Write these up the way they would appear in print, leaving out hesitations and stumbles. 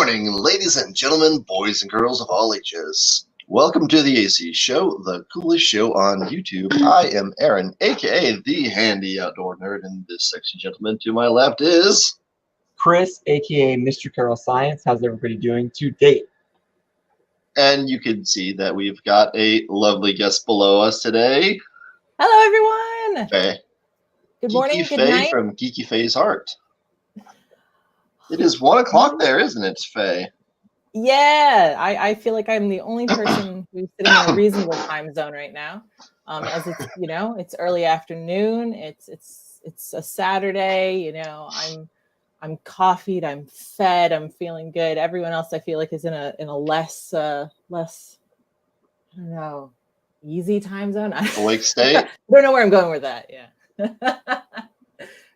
morning, ladies and gentlemen, boys and girls of all ages. Welcome to the AC Show, the coolest show on YouTube. I am Aaron, aka the handy outdoor nerd, and this sexy gentleman to my left is Chris, aka MrCarrellScience. How's everybody doing to date? And you can see that we've got a lovely guest below us today. Hello, everyone. Faye. Good morning, Geeky good Faye night. from Geeky Faye's Art. It is 1 o'clock there, isn't it, Faye? Yeah, I feel like I'm the only person who's sitting in a reasonable time zone right now. As it's it's early afternoon. It's a Saturday. I'm coffeeed. I'm fed. I'm feeling good. Everyone else I feel like is in a less I don't know, easy time zone. Awake state. I don't know where I'm going with that. Yeah.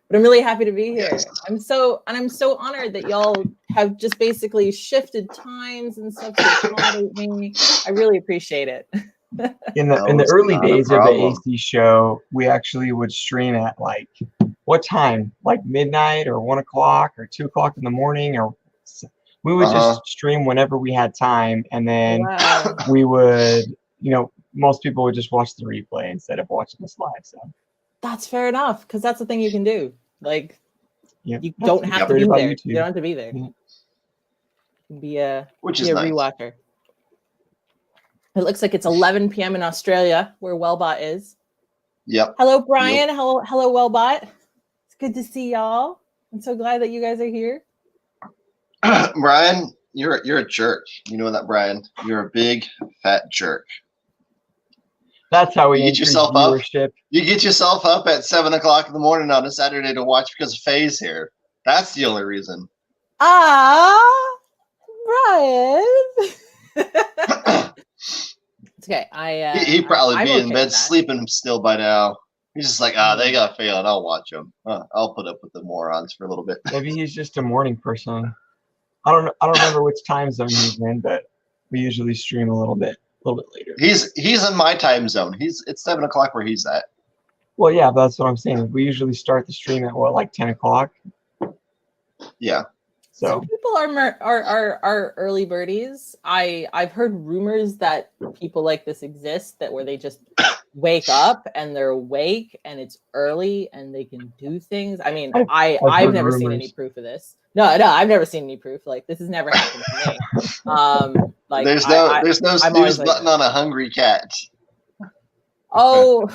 But I'm really happy to be here. Yes. I'm so honored that y'all have just basically shifted times and stuff to accommodate me. I really appreciate it. In the early days of the AC show, we actually would stream at like what time? Like midnight or 1 o'clock or 2 o'clock in the morning, or we would just stream whenever we had time, and then we would, most people would just watch the replay instead of watching us live. So that's fair enough, because that's the thing you can do. Like, you don't have to great be about there. YouTube. You don't have to be there. Yeah. You can be a Which is nice. rewatcher. It looks like it's 11 p.m. in Australia, where Welbot is. Yep. Hello, Brian. Yep. Hello, Welbot. It's good to see y'all. I'm so glad that you guys are here. Brian, you're a jerk. You know that, Brian? You're a big fat jerk. That's how we get yourself viewership. Up. You get yourself up at 7 o'clock in the morning on a Saturday to watch because Faye's here. That's the only reason. Brian. It's okay. He'd probably be in okay bed sleeping still by now. He's just like, they got Faye on. I'll watch them. I'll put up with the morons for a little bit. Maybe he's just a morning person. I don't remember which time zone he's in, but we usually stream a little bit later. He's in my time zone. It's 7 o'clock where he's at. Well, yeah, that's what I'm saying. We usually start the stream at like 10 o'clock. Yeah. So some people are early birdies. I've heard rumors that people like this exist, that where they just wake up and they're awake and it's early and they can do things. I mean, I've never seen any proof of this. No, I've never seen any proof. Like, this has never happened to me. Like, there's no snooze button on a hungry cat. Oh,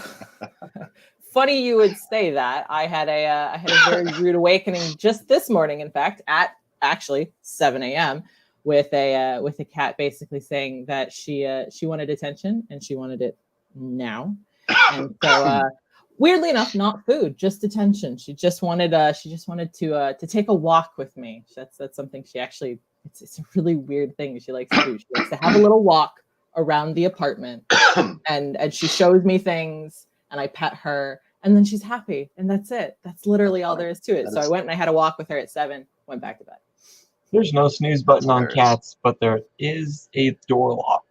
funny you would say that. I had a very rude awakening just this morning. In fact, at actually 7 a.m. with a cat basically saying that she wanted attention and she wanted it now. And so weirdly enough, not food, just attention. She just wanted to take a walk with me. That's something she actually, it's a really weird thing she likes to do. She likes to have a little walk around the apartment and she shows me things and I pet her and then she's happy and that's it. That's literally all there is to it. So I went and I had a walk with her at 7, went back to bed. There's no snooze button on cats, but there is a door lock.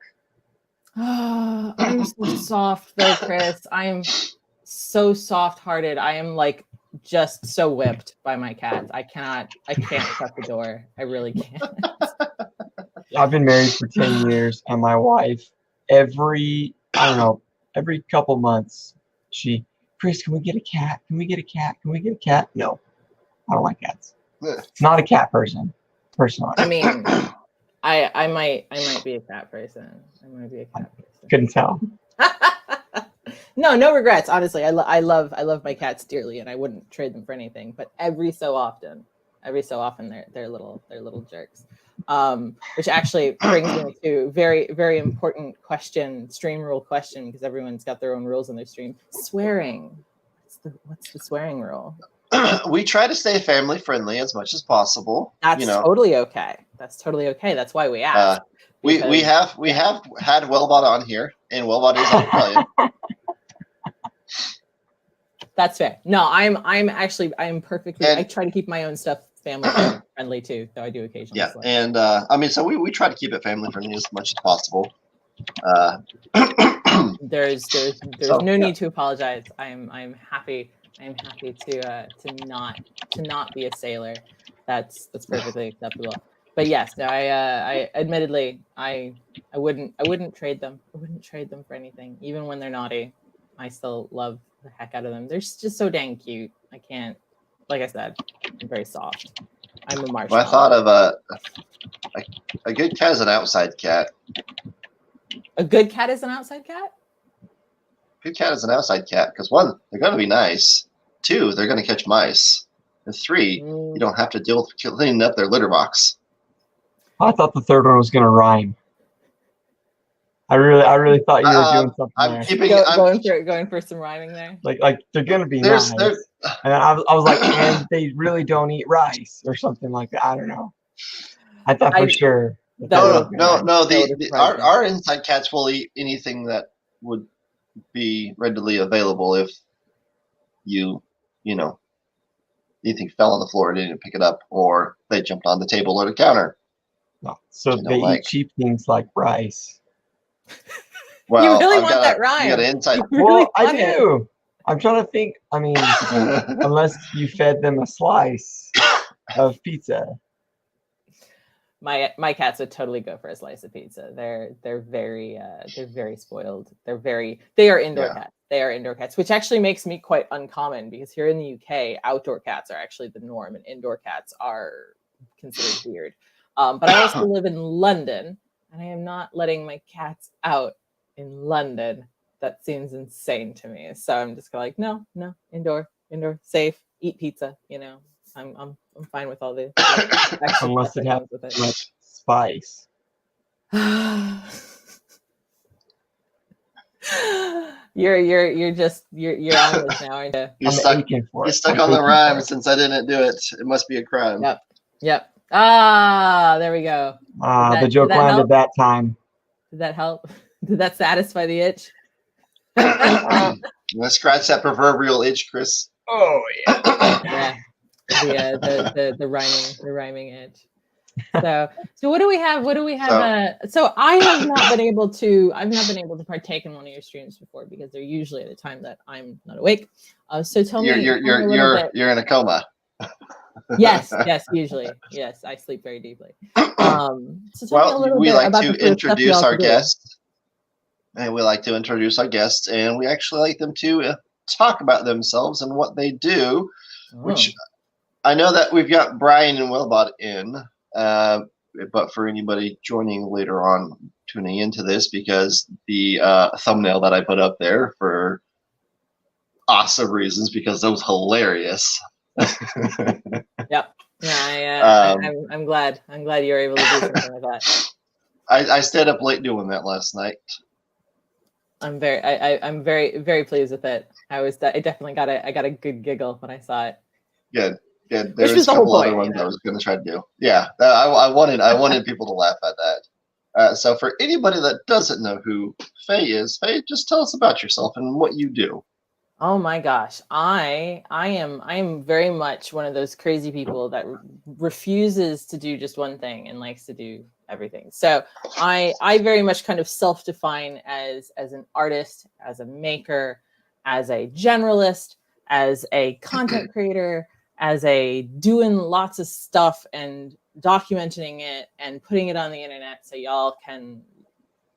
I'm so soft though, Chris. I am so soft-hearted. I am like just so whipped by my cats. I can't shut the door. I really can't. I've been married for 10 years and my wife, every couple months, Chris, can we get a cat? Can we get a cat? Can we get a cat? No, I don't like cats. Not a cat person. Personally. I mean, I might be a cat person. I might be a cat person. Couldn't tell. No regrets. Honestly, I love my cats dearly, and I wouldn't trade them for anything. But every so often, they're little jerks. Which actually brings me to very, very important question, stream rule question, because everyone's got their own rules in their stream. Swearing. What's the swearing rule? We try to stay family friendly as much as possible. That's totally okay. That's totally okay. That's why we asked. We have had Welbot on here, and Welbot is Australian. That's fair. No, I'm perfectly. I try to keep my own stuff family friendly too, though I do occasionally. Yeah, and so we try to keep it family friendly as much as possible. There's no need to apologize. I'm happy to not be a sailor. That's perfectly acceptable. But yes, no, I admittedly I wouldn't trade them. I wouldn't trade them for anything, even when they're naughty. I still love the heck out of them. They're just so dang cute. I can't. Like I said, I'm very soft. I'm a marshmallow. Well, I thought of a good cat is an outside cat. A good cat is an outside cat? Good cat is an outside cat because 1, they're going to be nice. 2, they're going to catch mice. And 3, you don't have to deal with cleaning up their litter box. I thought the third one was going to rhyme. I really thought you were doing something there. Going for some rhyming there. Like they're going to be nice. And I was like, and they really don't eat rice or something like that. I don't know. I thought for sure. No. Our inside cats will eat anything that would be readily available if anything fell on the floor and didn't pick it up, or they jumped on the table or the counter. No. So they eat cheap things like rice. Well, you really want that rhyme? Well, I do. I'm trying to think. I mean, unless you fed them a slice of pizza. My cats would totally go for a slice of pizza. They're very spoiled. They are indoor cats. They are indoor cats, which actually makes me quite uncommon because here in the UK, outdoor cats are actually the norm and indoor cats are considered weird. But I also live in London, and I am not letting my cats out in London. That seems insane to me. So I'm just like, no, indoor, safe, eat pizza. I'm fine with all the unless it has much spice. You're on this now, aren't you? You're stuck on the rhyme since I didn't do it. It must be a crime. Yep. Ah, there we go. The joke landed that time. Did that help? Did that satisfy the itch? Let's scratch that proverbial itch, Chris. Oh yeah. The rhyming itch. So what do we have? So I have not been able to partake in one of your streams before because they're usually at a time that I'm not awake. So tell me, you're in a coma. Yes, usually. Yes, I sleep very deeply. So tell me a little bit about the introduce our guests. And we like to introduce our guests, and we actually like them to talk about themselves and what they do, which I know that we've got Brian and Welbot in, but for anybody joining later on, tuning into this, because the thumbnail that I put up there for awesome reasons, because that was hilarious. Yep. Yeah, I'm glad you were able to do something like that. I stayed up late doing that last night. I'm very, very pleased with it. I definitely got a good giggle when I saw it. Good. There was a couple other ones I was going to try to do. Yeah, I wanted people to laugh at that. So for anybody that doesn't know who Faye is, Faye, just tell us about yourself and what you do. Oh my gosh, I am very much one of those crazy people that refuses to do just one thing and likes to do everything. So I very much kind of self-define as an artist, as a maker, as a generalist, as a content creator, as a doing lots of stuff and documenting it and putting it on the internet so y'all can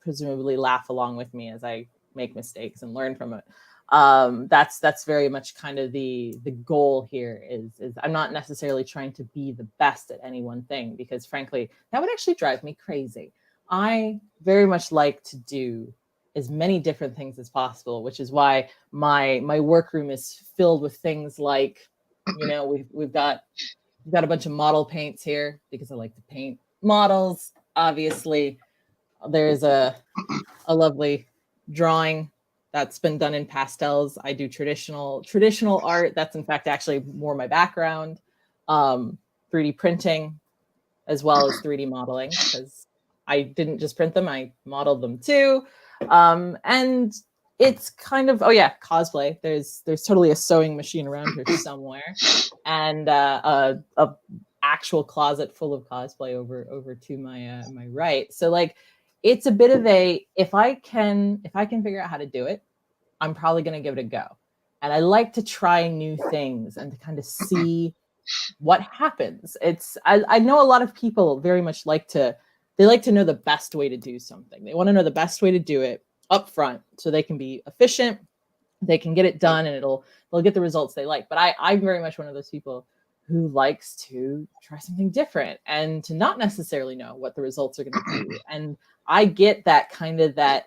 presumably laugh along with me as I make mistakes and learn from it. That's very much kind of the goal here is I'm not necessarily trying to be the best at any one thing, because frankly, that would actually drive me crazy. I very much like to do as many different things as possible, which is why my workroom is filled with things like, we've got a bunch of model paints here because I like to paint models. Obviously, there's a lovely drawing that's been done in pastels. I do traditional art. That's in fact actually more my background. 3D printing, as well as 3D modeling, because I didn't just print them, I modeled them too. And it's kind of, cosplay. There's totally a sewing machine around here somewhere, and a actual closet full of cosplay over to my my right. So like, it's a bit of a, if I can figure out how to do it, I'm probably going to give it a go. And I like to try new things and to kind of see what happens. I know a lot of people very much like to know the best way to do something. They want to know the best way to do it up front so they can be efficient, they can get it done, and they'll get the results they like. But I'm very much one of those people who likes to try something different and to not necessarily know what the results are going to be. And I get that kind of that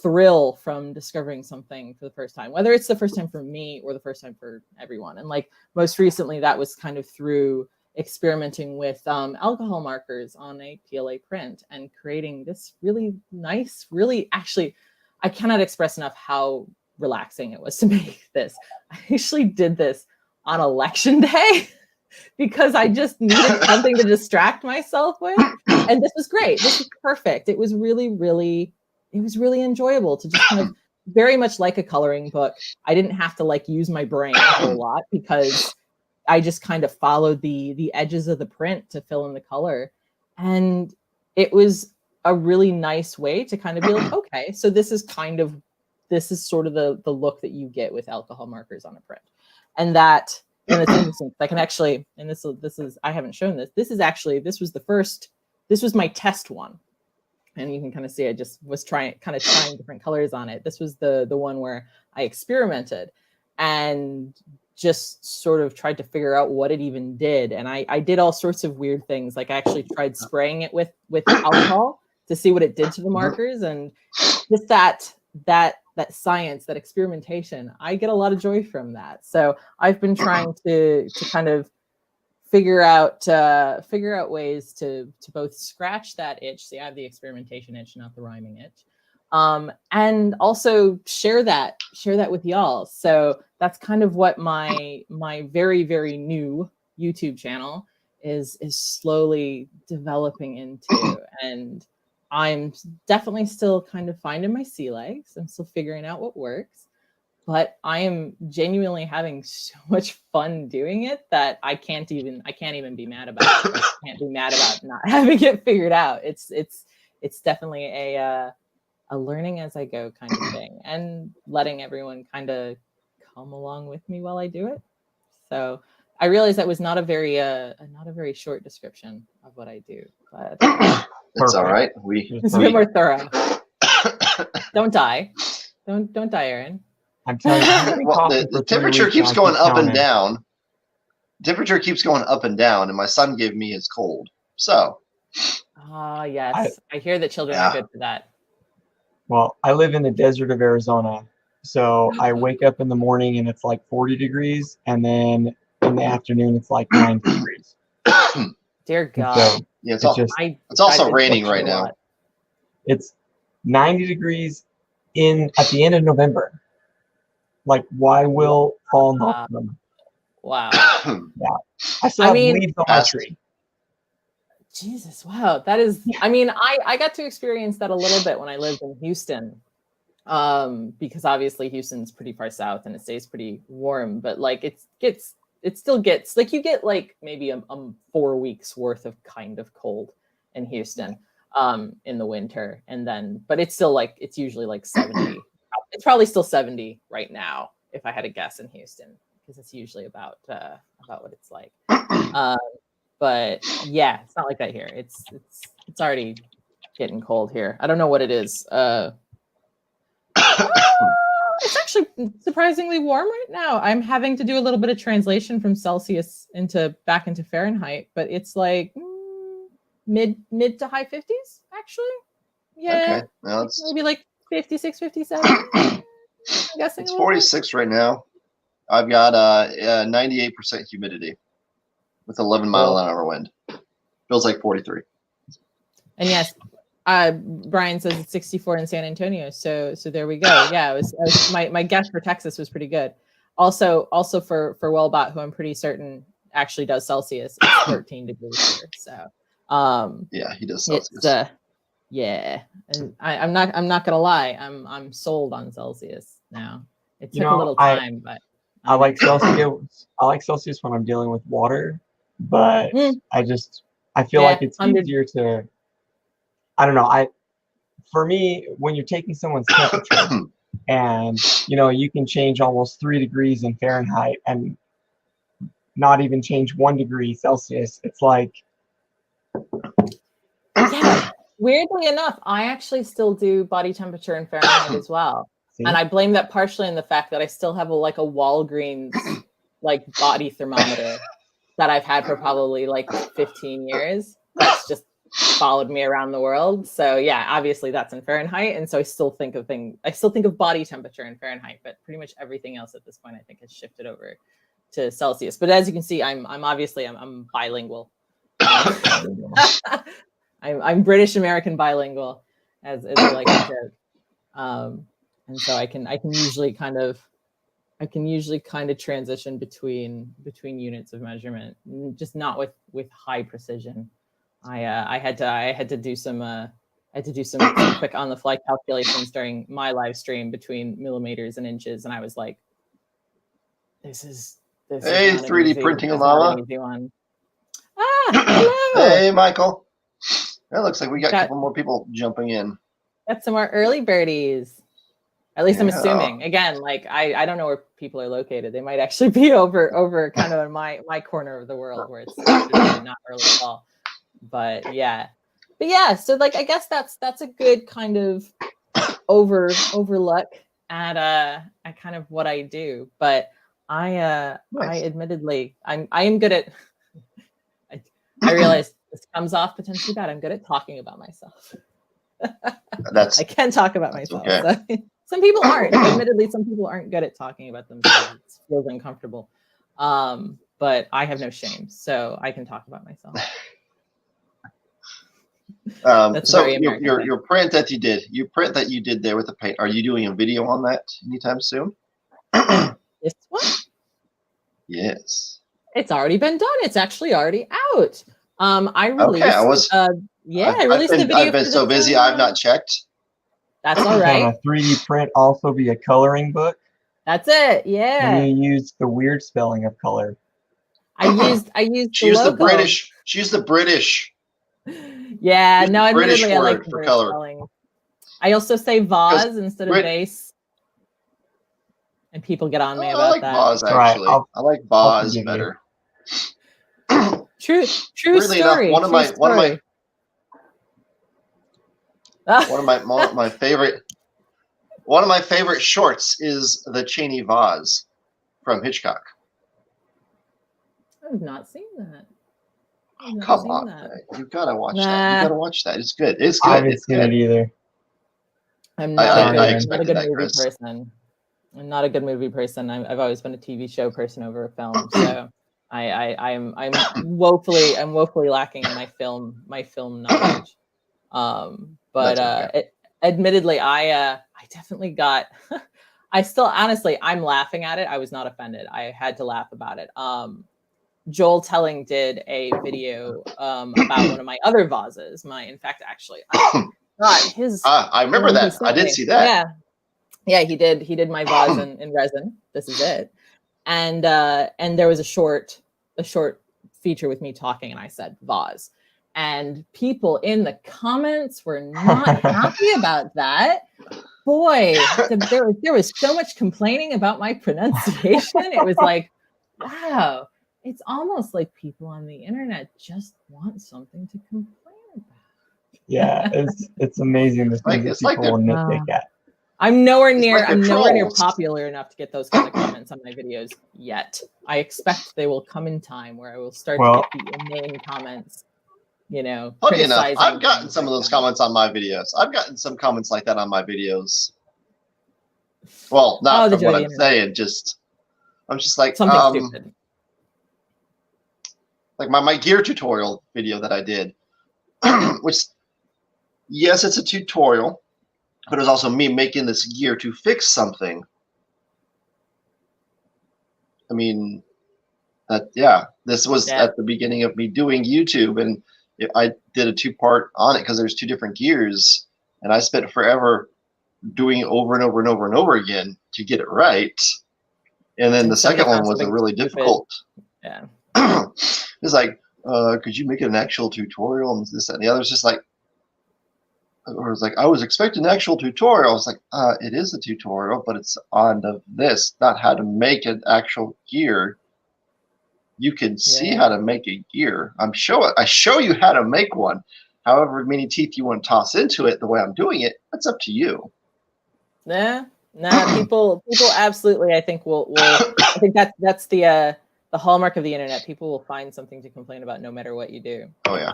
thrill from discovering something for the first time, whether it's the first time for me or the first time for everyone. And like most recently, that was kind of through experimenting with alcohol markers on a PLA print and creating this really nice, really, actually, I cannot express enough how relaxing it was to make this. I actually did this on election day because I just needed something to distract myself with. And this was great. This was perfect. It was really, really, it was really enjoyable to just kind of very much like a coloring book. I didn't have to like use my brain a whole lot because I just kind of followed the edges of the print to fill in the color. And it was a really nice way to kind of be like, okay, so this is sort of the look that you get with alcohol markers on a print. And it's interesting. I can actually, and this is, I haven't shown this. This was my test one. And you can kind of see, I just was trying different colors on it. This was the one where I experimented and just sort of tried to figure out what it even did. And I did all sorts of weird things. Like I actually tried spraying it with alcohol to see what it did to the markers. And just that science, that experimentation, I get a lot of joy from that. So I've been trying to kind of figure out ways to both scratch that itch. See, I have the experimentation itch, not the rhyming itch. And also share that with y'all. So that's kind of what my very, very new YouTube channel is slowly developing into. And I'm definitely still kind of finding my sea legs. I'm still figuring out what works, but I am genuinely having so much fun doing it that I can't even be mad about it. I can't be mad about not having it figured out. It's definitely a learning as I go kind of thing, and letting everyone kind of come along with me while I do it. So I realized that was not a very short description of what I do, but it's all right. It's a bit more thorough. Don't die, Aaron. I'm telling you, well, the temperature keeps going up and down. Temperature keeps going up and down, and my son gave me his cold. So. Yes, I hear that children are good for that. Well, I live in the desert of Arizona, so I wake up in the morning and it's like 40 degrees, and then in the afternoon it's like 90 degrees. Dear God. So yeah, it's also raining right now. It's 90 degrees at the end of November. Like, why will fall not them? Wow. Yeah. I still have leaves on my tree. Jesus, wow. That is, I got to experience that a little bit when I lived in Houston. Because obviously Houston's pretty far south and it stays pretty warm, but like it still gets like, you get like maybe a 4 weeks worth of kind of cold in Houston in the winter. And then, but it's still like, it's usually like 70. It's probably still 70 right now, if I had to guess, in Houston, because it's usually about what it's like. But yeah, it's not like that here. It's already getting cold here. I don't know what it is. It's actually surprisingly warm right now. I'm having to do a little bit of translation from Celsius back into Fahrenheit, but it's like mid to high 50s actually. Yeah, okay. Well, maybe like 56, 57. I'm guessing it's 46 right now. I've got 98% humidity with 11 mile an hour wind. Feels like 43. And yes, Brian says it's 64 in San Antonio. So there we go. Yeah, my guess for Texas was pretty good. Also for Welbot, who I'm pretty certain actually does Celsius, it's 13 degrees here. So yeah, he does Celsius. Yeah, and I'm not gonna lie, I'm sold on Celsius now. It took a little time, but I like Celsius. I like Celsius when I'm dealing with water, but I feel like it's easier to. I don't know. For me, when you're taking someone's temperature, and you can change almost 3 degrees in Fahrenheit, and not even change 1 degree Celsius. It's like, yeah. Weirdly enough, I actually still do body temperature in Fahrenheit as well. see? And I blame that partially in the fact that I still have a Walgreens like body thermometer that I've had for probably like 15 years. That's just followed me around the world. So yeah, obviously that's in Fahrenheit. And so I still think of body temperature in Fahrenheit, but pretty much everything else at this point, I think, has shifted over to Celsius. But as you can see, I'm obviously bilingual. I'm British American bilingual, as I like to joke. And so I can usually kind of transition between units of measurement, just not with high precision. I had to do some quick on the fly calculations during my live stream between millimeters and inches, and I was like, this is hey, 3D printing llama. Hello. Hey, Michael. It looks like we got a couple more people jumping in. Got some more early birdies. At least I'm assuming. Again, like I don't know where people are located. They might actually be over kind of in my corner of the world where it's not early at all. But yeah. So like I guess that's a good kind of overlook at kind of what I do. But I admittedly I am good at I realize this comes off potentially bad. I'm good at talking about myself. I can talk about myself. Okay. So. Some people aren't. Admittedly, some people aren't good at talking about themselves. It feels uncomfortable. But I have no shame, so I can talk about myself. So your print that you did there with the paint, are you doing a video on that anytime soon? This one? Yes. It's already been done. It's actually already out. I released. Okay, I released the video. I've been so busy, I've not checked. That's all right. Can a 3D print also be a coloring book? That's it. Yeah. Can you use the weird spelling of color? I used She's the British. She's the British. Yeah, no, British admittedly, I like for color. spelling. I also say vase instead of vase. And people get on me about I like that. vase, actually. Right, I like vase better. True Weirdly story. Enough, one of my favorite shorts is the Cheney vase from Hitchcock. I've not seen that. Come on, you gotta watch that. You gotta watch that. It's good. It's good. I haven't seen it either. I'm not a good movie Chris. person. I'm not a good movie person. I've always been a TV show person over a film. So I'm woefully lacking in my film knowledge. But admittedly, I definitely got. I still honestly, I'm laughing at it. I was not offended. I had to laugh about it. Joel Telling did a video about one of my other vases. I remember that. I did see that. Yeah, he did my vase in resin. This is it. And there was a short feature with me talking, and I said vase. And people in the comments were not happy about that. Boy, there was so much complaining about my pronunciation. It was like, wow. It's almost like people on the internet just want something to complain about. Yeah, it's amazing the things that people will nitpick at. I'm nowhere near popular enough to get those kind of comments on my videos yet. I expect they will come in time where I will start to get the inane comments. Funny enough, I've gotten some of those comments on my videos. I've gotten some comments like that on my videos. Well, not from what I'm saying. I'm just like something stupid. Like my gear tutorial video that I did, which, yes, it's a tutorial, but it was also me making this gear to fix something. I mean, this was at the beginning of me doing YouTube, and I did a 2-part on it because there's 2 different gears, and I spent forever doing it over and over and over and over again to get it right. And then the second one was really difficult. Yeah. It's like, could you make it an actual tutorial and this, that, and the other? It's just like, or it's like, I was expecting an actual tutorial. I was like, it is a tutorial, but it's on this, not how to make an actual gear. you can see how to make a gear. I show you how to make one. However many teeth you want to toss into it, the way I'm doing it, that's up to you. Nah, people absolutely, I think I think that's the hallmark of the internet. People will find something to complain about no matter what you do. Oh yeah.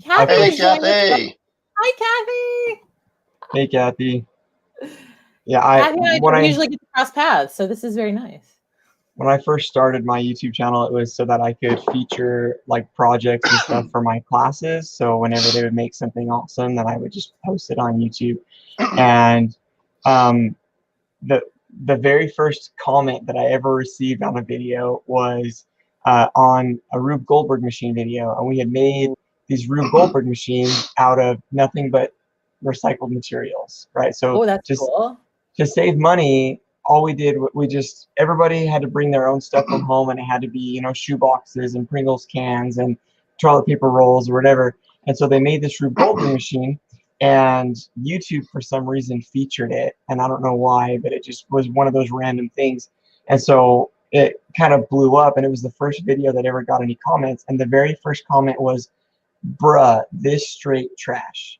Kathy, hey Kathy. Hi Kathy. Hey Kathy. Yeah, Kathy and I don't usually get to cross paths, so this is very nice. When I first started my YouTube channel, it was so that I could feature like projects and stuff for my classes. So whenever they would make something awesome, then I would just post it on YouTube. And the very first comment that I ever received on a video was on a Rube Goldberg machine video, and we had made these Rube Goldberg machines out of nothing but recycled materials, right? So that's cool. To save money, all we did, everybody had to bring their own stuff from home, and it had to be, shoe boxes and Pringles cans and toilet paper rolls or whatever. And so they made this Rube Goldberg machine, and YouTube for some reason featured it, and I don't know why, but it just was one of those random things. And so it kind of blew up, and it was the first video that ever got any comments. And the very first comment was, "Bruh, this straight trash."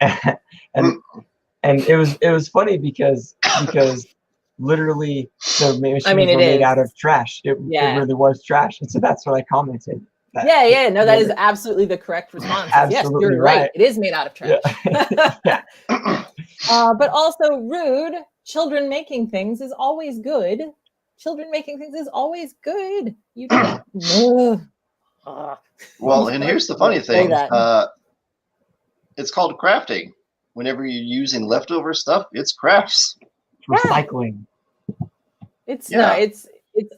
and it was funny because literally the machines were made out of trash. It really was trash, and so that's what I commented. That is absolutely the correct response. Absolutely, yes, you're right. It is made out of trash. But also rude. Children making things is always good. Children making things is always good. You don't. Well, and here's the funny thing. It's called crafting. Whenever you're using leftover stuff, it's crafts. Recycling. It's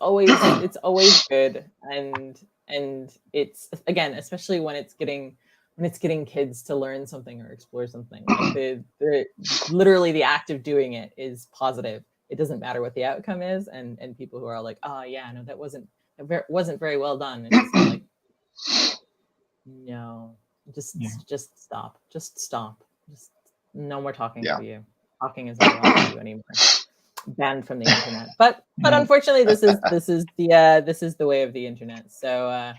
always good, and it's, again, especially when it's getting kids to learn something or explore something. Like literally the act of doing it is positive. It doesn't matter what the outcome is, and people who are like, oh yeah, no, that wasn't very well done. And it's like, no, just stop. Just stop. Just no more talking to you. Talking is not allowed to you anymore. Banned from the internet. But unfortunately, this is the way of the internet. So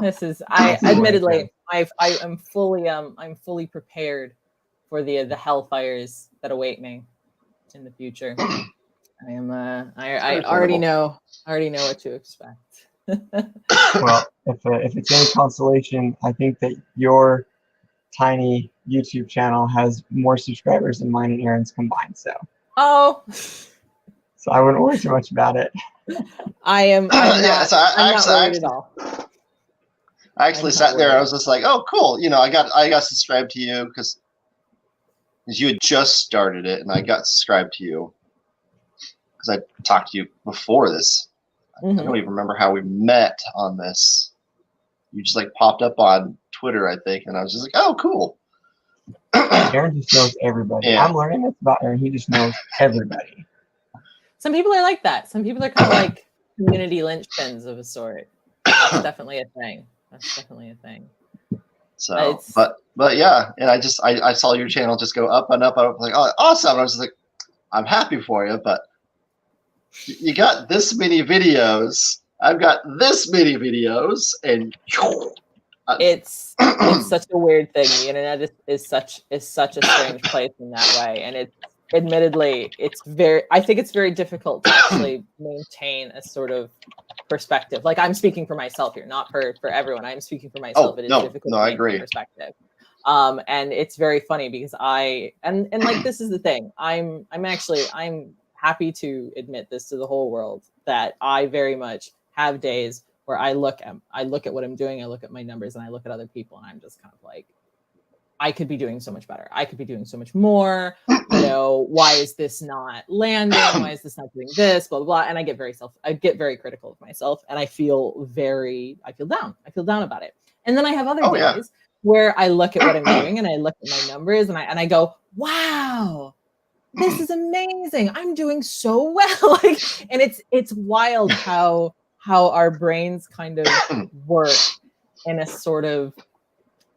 this is admittedly I'm fully prepared for the hellfires that await me in the future. I am I already know what to expect. Well, if it's any consolation, I think that your tiny YouTube channel has more subscribers than mine and Aaron's combined. So I wouldn't worry too much about it. I'm not worried at all. I actually sat there. I was just like, "Oh, cool!" I got subscribed to you because you had just started it, and I got subscribed to you because I talked to you before this. Mm-hmm. I don't even remember how we met on this. You just like popped up on Twitter, I think, and I was just like, "Oh, cool." Aaron just knows everybody. Yeah. I'm learning this about Aaron. He just knows everybody. Some people are like that. Some people are kind of like community linchpins of a sort. That's definitely a thing. So, but yeah, and I saw your channel just go up and up. I was like, oh, awesome! I was like, I'm happy for you, but you got this many videos. I've got this many videos, and it's such a weird thing. The internet is such a strange place in that way, and it's admittedly I think it's very difficult to actually maintain a sort of perspective. Like, I'm speaking for myself here, not for everyone. I'm speaking for myself. It is difficult to maintain perspective. And it's very funny because and like, this is the thing. I'm happy to admit this to the whole world, that I very much have days where I look at what I'm doing, I look at my numbers, and I look at other people, and I'm just kind of like, I could be doing so much better. I could be doing so much more. Why is this not landing? Why is this not doing this? Blah, blah, blah. And I get very critical of myself, and I feel down. I feel down about it. And then I have other days where I look at what I'm doing, and I look at my numbers, and I go, wow, this is amazing. I'm doing so well. And it's wild how our brains kind of work in a sort of,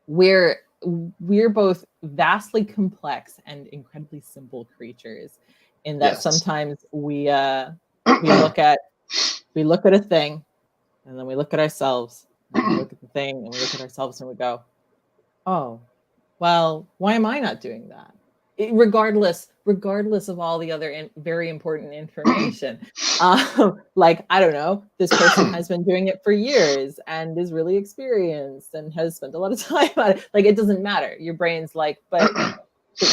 we're both vastly complex and incredibly simple creatures, in that sometimes we look at a thing, And then we look at ourselves, and we look at the thing, and we look at ourselves and we go, oh, well, why am I not doing that? Regardless of all the other very important information. Like, I don't know, this person has been doing it for years and is really experienced and has spent a lot of time on it. Like, it doesn't matter. Your brain's like, but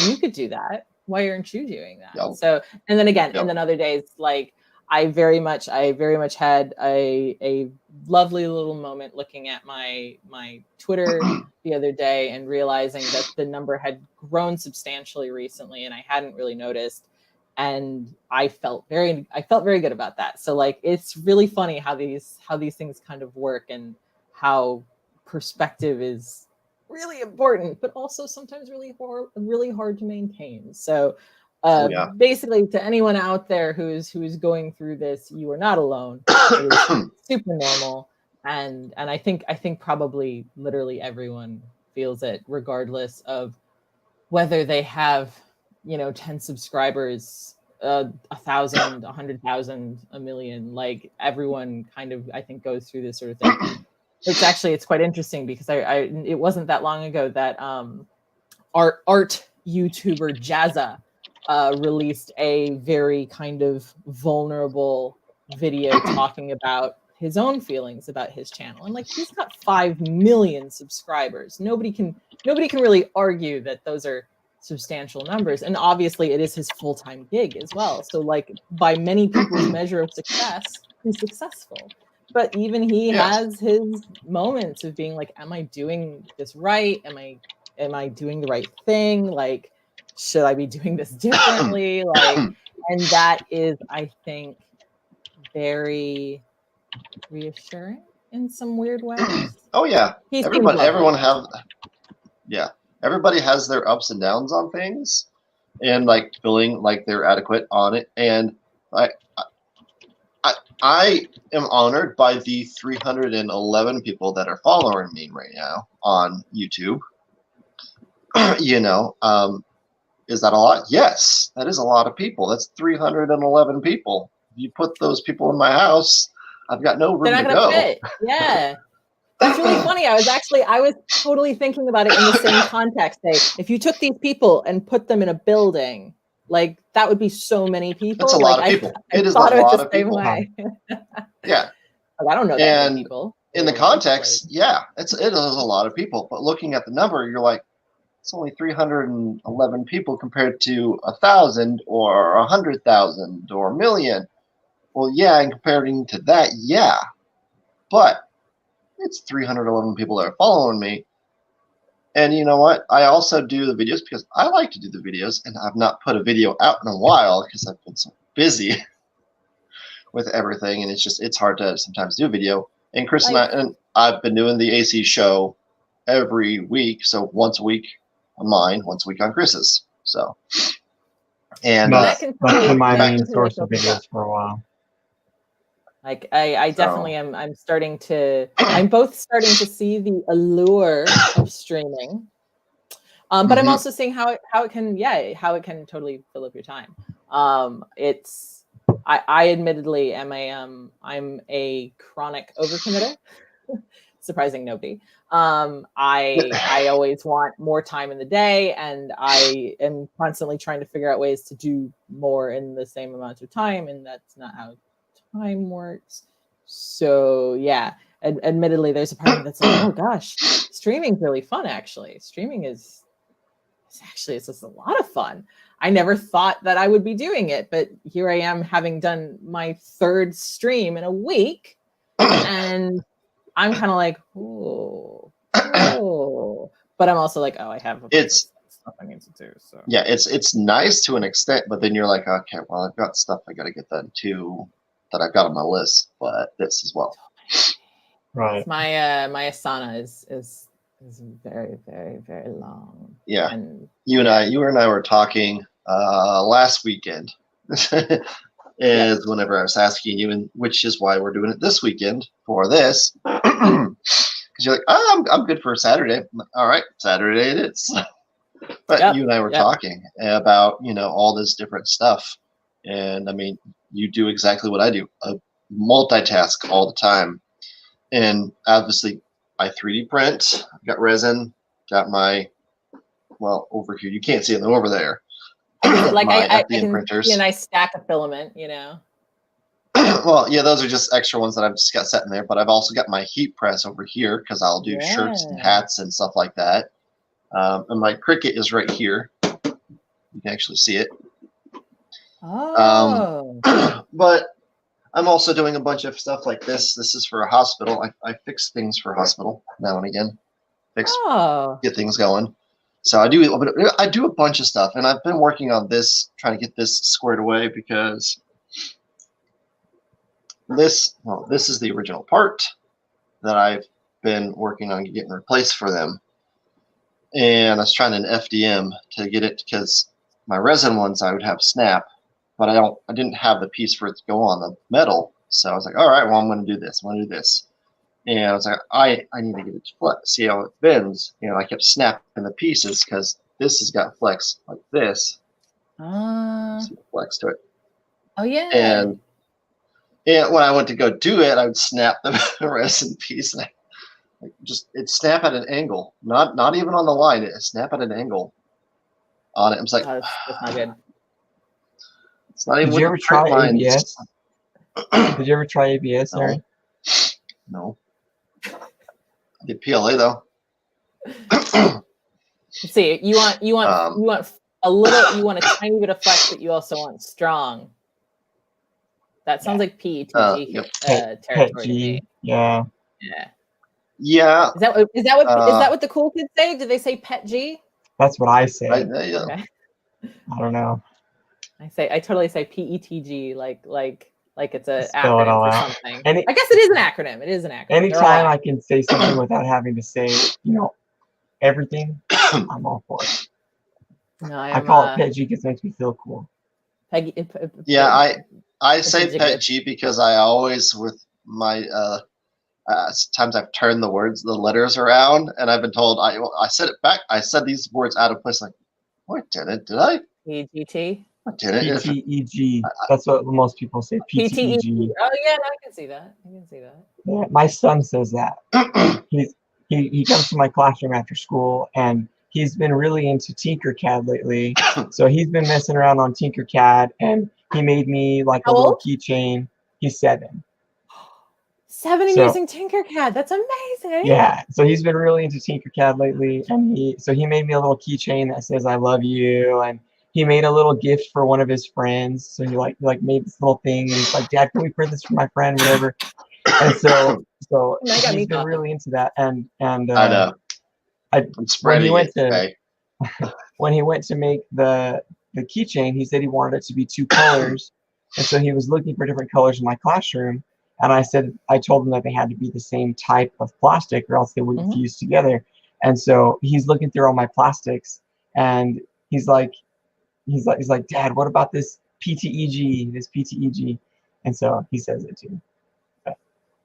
you could do that. Why aren't you doing that? Yep. So, and then again, and then other days, like, I very much had a lovely little moment looking at my Twitter the other day and realizing that the number had grown substantially recently, and I hadn't really noticed. And I felt very good about that. So, like, it's really funny how these things kind of work, and how perspective is really important, but also sometimes really hard to maintain. So basically, to anyone out there who's going through this, you are not alone. It is super normal, and I think probably literally everyone feels it, regardless of whether they have 10 subscribers, 1,000, 100,000, a million. Like, everyone kind of, I think, goes through this sort of thing. It's quite interesting because it wasn't that long ago that art YouTuber Jazza released a very kind of vulnerable video talking about his own feelings about his channel. And, like, he's got 5 million subscribers. Nobody can really argue that those are substantial numbers. And obviously it is his full-time gig as well. So, like, by many people's measure of success, he's successful. But even he has his moments of being like, am I doing this right? Am I doing the right thing? Like, should I be doing this differently? Like, and that is, I think, very reassuring in some weird ways. Oh yeah. Everybody has their ups and downs on things, and, like, feeling like they're adequate on it. And I am honored by the 311 people that are following me right now on YouTube. Is that a lot? Yes, that is a lot of people. That's 311 people. If you put those people in my house, I've got no room to go. Fit. Yeah. That's really funny. I was totally thinking about it in the same context. If you took these people and put them in a building, like, that would be so many people. That's a lot of people. It is a lot of people. Yeah. I don't know that many people. In the context, it is a lot of people. But looking at the number, you're like, it's only 311 people compared to 1,000 or 100,000 or 1,000,000. Well, yeah, and comparing to that, but it's 311 people that are following me. And you know what? I also do the videos because I like to do the videos, and I've not put a video out in a while because I've been so busy with everything, and it's hard to sometimes do a video. And Chris and I've been doing the AC show every week, so once a week on mine, once a week on Chris's. So, and that's been my main source of videos for a while. Like, I definitely am. I'm both starting to see the allure of streaming, but I'm also seeing how it can totally fill up your time. I admittedly am I'm a chronic overcommitter, surprising nobody. I always want more time in the day, and I am constantly trying to figure out ways to do more in the same amount of time, and that's not how time works. So admittedly, there's a part of me that's like, oh gosh, streaming's really fun. Actually, streaming it's just a lot of fun. I never thought that I would be doing it, but here I am, having done my 3rd stream in a week, and I'm kind of like, oh, but I'm also like, oh, I have stuff I need to do. So yeah, it's nice to an extent, but then you're like, okay, well, I've got stuff I got to get done too, that I've got on my list, but this as well. Right. My Asana is very, very, very long. Yeah. And you and I were talking last weekend. Is whenever I was asking you, and which is why we're doing it this weekend for this, because you're like, oh, I'm good for Saturday. I'm like, all right, Saturday it is. But you and I were talking about all this different stuff, and I mean, you do exactly what I do, multitask all the time, And obviously, I 3D print. I've got resin. Got my, well, over here. You can't see it over there. Like my I FDM can printers. see a nice stack of filament, you know. Well, yeah, those are just extra ones that I've just got set in there. But I've also got my heat press over here because I'll do shirts and hats and stuff like that. And my Cricut is right here. You can actually see it. Oh. But I'm also doing a bunch of stuff like this. This is for a hospital. I fix things for a hospital now and again. Get things going. So I do a bunch of stuff, and I've been working on this, trying to get this squared away because this is the original part that I've been working on getting replaced for them. And I was trying an FDM to get it because my resin ones I would have snap, but I didn't have the piece for it to go on the metal. So I was like, all right, well, I'm going to do this. And I was like, I need to get it to flex, see how it bends. You know, I kept snapping the pieces because this has got flex like this. See the flex to it. Oh yeah. And when I went to go do it, I would snap the resin piece, and it'd snap at an angle, not even on the line. It snap at an angle on it. I was like, that's not good. It's not even. Did you ever try ABS? Did you ever try ABS, Aaron? No. I did PLA though. Let's see, you want a little, you want a tiny bit of flex, but you also want strong. That sounds like PETG territory to me. Yeah. Yeah. Is that what the cool kids say? Do they say PETG? That's what I say. Yeah. Okay. I don't know. I totally say PETG like it's a Spell it all acronym for out. something. I guess it is an acronym. It is an acronym. Anytime I can say something without having to say, everything, I'm all for it. No, I call it PETG because it makes me feel cool. I say PETG because I always, with my times I've turned the letters around, and I've been told I said it back. I said these words out of place. Like, what did I? PGT. PTEG. That's what most people say. PTEG. Oh yeah, I can see that. Yeah, my son says that. He comes to my classroom after school, and he's been really into Tinkercad lately. So he's been messing around on Tinkercad, and he made me like a little keychain. He's 7. 7 and using Tinkercad. That's amazing. Yeah. So he's been really into Tinkercad lately, and he made me a little keychain that says "I love you," and he made a little gift for one of his friends. So he like made this little thing, and he's like, "Dad, can we print this for my friend?" Whatever. And so he's been really into that. And I know. When he went to make the keychain, he said he wanted it to be 2 colors, and so he was looking for different colors in my classroom. And I told him that they had to be the same type of plastic, or else they wouldn't fuse together. And so he's looking through all my plastics, and he's like, "Dad, what about this PTEG? And so he says it too. But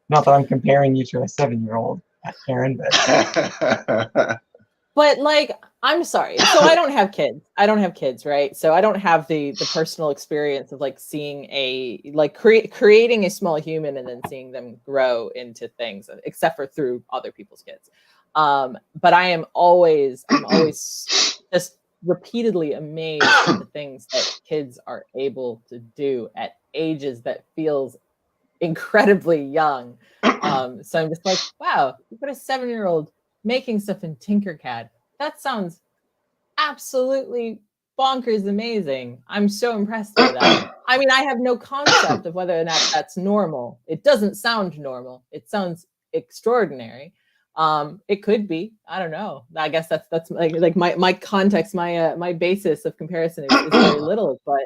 not that I'm comparing you to a 7-year-old, Aaron, but. But I'm sorry. So I don't have kids. Right? So I don't have the personal experience of seeing creating a small human and then seeing them grow into things, except for through other people's kids. But I'm always just repeatally amazed at the things that kids are able to do at ages that feels incredibly young. So I'm just like, wow, you put a 7-year-old making stuff in Tinkercad. That sounds absolutely bonkers amazing. I'm so impressed by that. I mean, I have no concept of whether or not that's normal. It doesn't sound normal. It sounds extraordinary. It could be. I don't know. I guess that's like my context, my basis of comparison is very little, but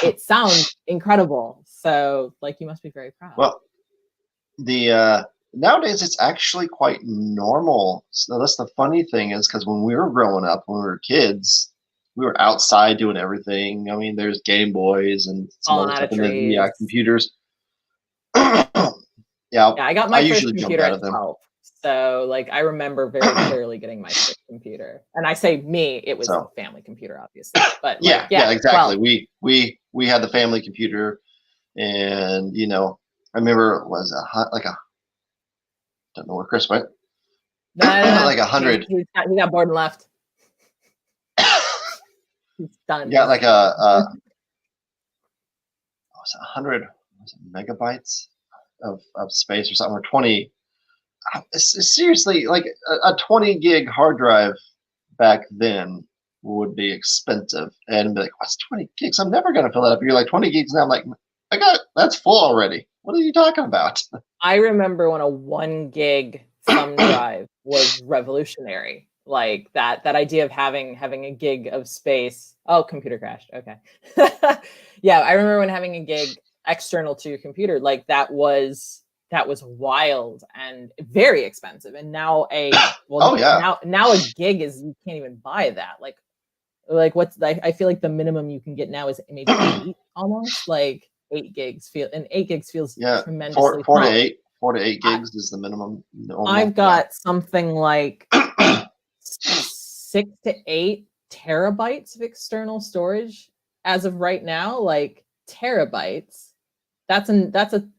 it sounds incredible. So you must be very proud. Well, the nowadays it's actually quite normal. So that's the funny thing is because when we were growing up, when we were kids, we were outside doing everything. I mean, there's Game Boys and some other stuff, and then computers. Yeah, I got my first computer at 12. So I remember very clearly getting my first computer. And I say me, it was a family computer, obviously. But yeah, exactly. Well, we had the family computer, and I remember it was Don't know where Chris went. No. Like 100. He got bored and left. He's done. Yeah, like a 100 megabytes of space or something, or 20. Seriously, like a 20 gig hard drive back then would be expensive, and be like, what's 20 gigs? I'm never going to fill that up. You're like 20 gigs now. I'm like, that's full already. What are you talking about? I remember when a 1 gig thumb drive was revolutionary. Like that idea of having a gig of space. Oh, computer crashed. Okay. Yeah, I remember when having a gig external to your computer, like that was wild and very expensive. And now now a gig is, you can't even buy that. Like what's I feel like the minimum you can get now is maybe 8 almost, like 8 gigs feels tremendously 4 to 8 gigs is the minimum. I've got something like 6 to 8 terabytes of external storage as of right now. Like terabytes, that's an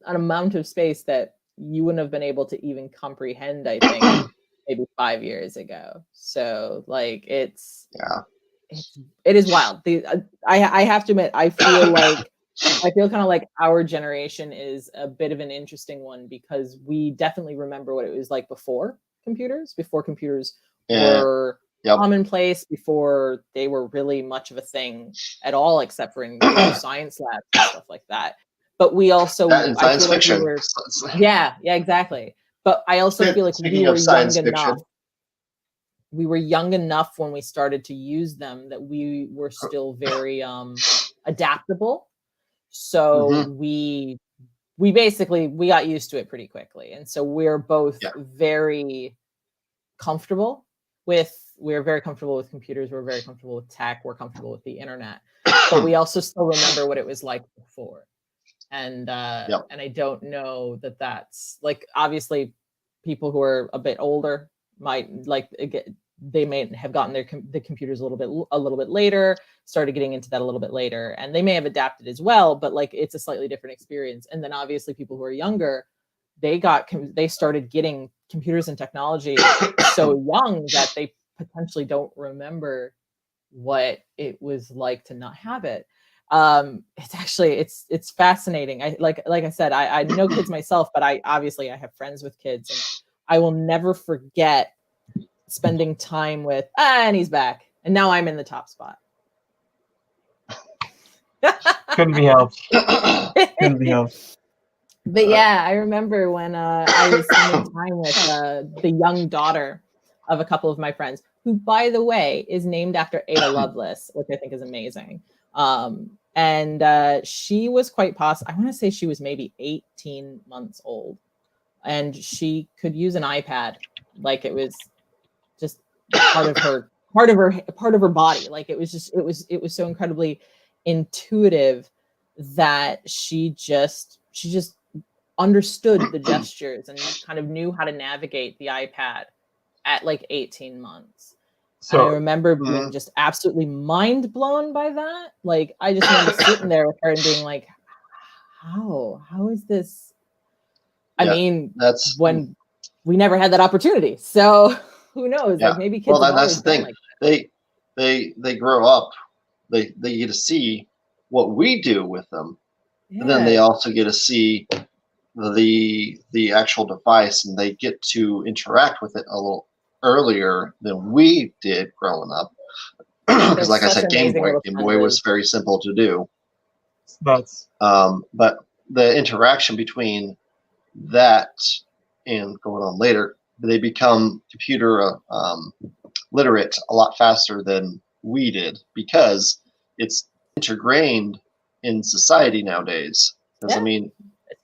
amount of space that you wouldn't have been able to even comprehend, I think, maybe 5 years ago. So like it is wild. I have to admit, I feel kind of like our generation is a bit of an interesting one, because we definitely remember what it was like before computers were commonplace, before they were really much of a thing at all, except for in science labs and stuff like that. But we also science fiction. Yeah, exactly. But I also feel like we were young enough. We were young enough when we started to use them that we were still very adaptable. So we got used to it pretty quickly, and so we're both very comfortable with. We're very comfortable with computers. We're very comfortable with tech. We're comfortable with the internet, but we also still remember what it was like before. And and I don't know that that's like, obviously people who are a bit older might they may have gotten the computers a little bit later, started getting into that a little bit later, and they may have adapted as well, but like it's a slightly different experience. And then obviously people who are younger, they started getting computers and technology so young that they potentially don't remember what it was like to not have it. It's actually it's fascinating. Like I said, I know kids myself, but I have friends with kids, and I will never forget spending time with and he's back, and now I'm in the top spot. Couldn't be helped. Couldn't be helped. But yeah, I remember when I was spending time with the young daughter of a couple of my friends, who, by the way, is named after Ada Lovelace, which I think is amazing. And she was quite I want to say she was maybe 18 months old, and she could use an iPad. Like it was just part of her body. Like it was so incredibly intuitive that she just understood the gestures and kind of knew how to navigate the iPad at like 18 months. So and I remember being just absolutely mind blown by that. Like I just remember sitting there with her and being like, how is this? I mean, that's when we never had that opportunity. So who knows? Like maybe kids. Well, that's the thing. Like they grow up. They get to see what we do with them, and then they also get to see the actual device, and they get to interact with it a little earlier than we did growing up. Because like I said, Game Boy was very simple to do. But the interaction between that and going on later, they become computer literate a lot faster than we did, because it's ingrained in society nowadays. Because I mean,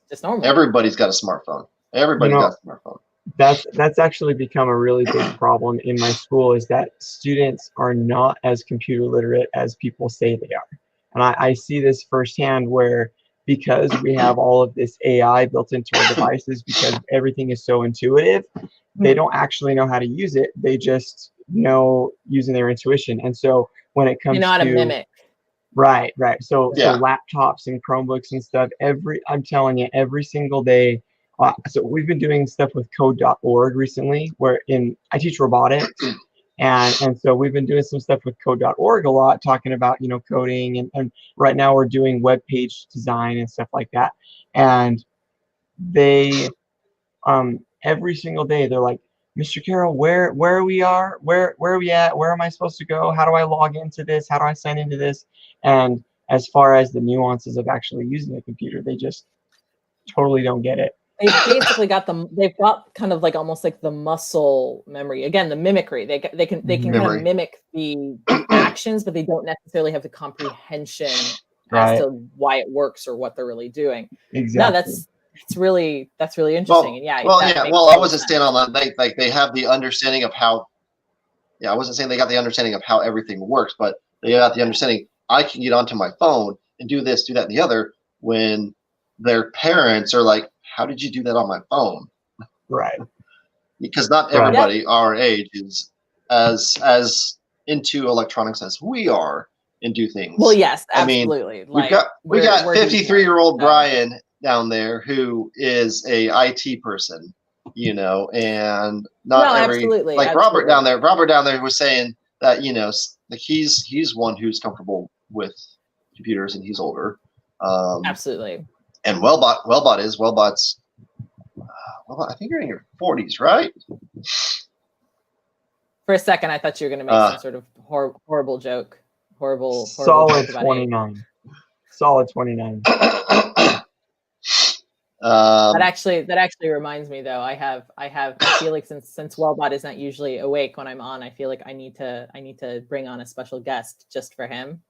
it's normal. Everybody's got a smartphone. Everybody's got a smartphone. That's actually become a really big problem in my school, is that students are not as computer literate as people say they are. And I see this firsthand, where because we have all of this AI built into our devices, because everything is so intuitive, they don't actually know how to use it. They just know using their intuition. And so when it comes how to mimic. Right. So laptops and Chromebooks and stuff, I'm telling you, every single day So we've been doing stuff with code.org recently, I teach robotics. And so we've been doing some stuff with code.org a lot, talking about, coding. And right now we're doing web page design and stuff like that. And they, every single day, they're like, Mr. Carroll, where are we at? Where am I supposed to go? How do I log into this? How do I sign into this? And as far as the nuances of actually using a computer, they just totally don't get it. They've basically they've got kind of like almost like the muscle memory. Again, the mimicry. They can kind of mimic the actions, but they don't necessarily have the comprehension as to why it works or what they're really doing. Exactly. No, that's really interesting. And I wasn't saying on that. They have the understanding of how. Yeah, I wasn't saying they got the understanding of how everything works, but they got the understanding I can get onto my phone and do this, do that, and the other. When their parents are like, how did you do that on my phone? Right. Because not everybody our age is as into electronics as we are and do things. Well, yes, absolutely. I mean, we got 53-year-old Brian down there who is a IT person, and not absolutely. Robert down there. Robert down there was saying that he's one who's comfortable with computers and he's older. Absolutely. And Welbot's I think you're in your 40s, right? For a second, I thought you were going to make some sort of horrible joke. Horrible solid joke about 29. Solid 29. That actually reminds me, though. I feel like since Welbot is not usually awake when I'm on, I feel like I need to bring on a special guest just for him,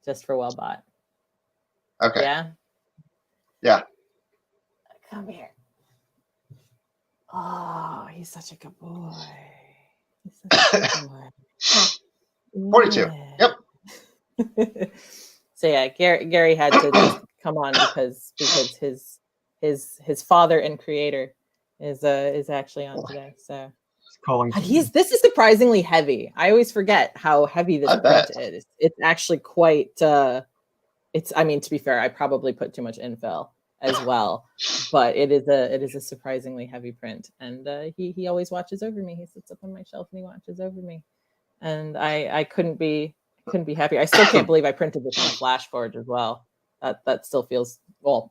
just for Welbot. Okay. Yeah. Yeah. Come here. Oh, he's such a good boy. He's such a good boy. 42. Yeah. Yep. So yeah, Gary had to just come on because his father and creator is actually on today. So this is surprisingly heavy. I always forget how heavy this print is. It's actually quite. To be fair, I probably put too much infill as well, but it is a surprisingly heavy print, and he always watches over me. He sits up on my shelf and he watches over me, and I couldn't be happier. I still can't believe I printed this on a Flash Forge as well. That still feels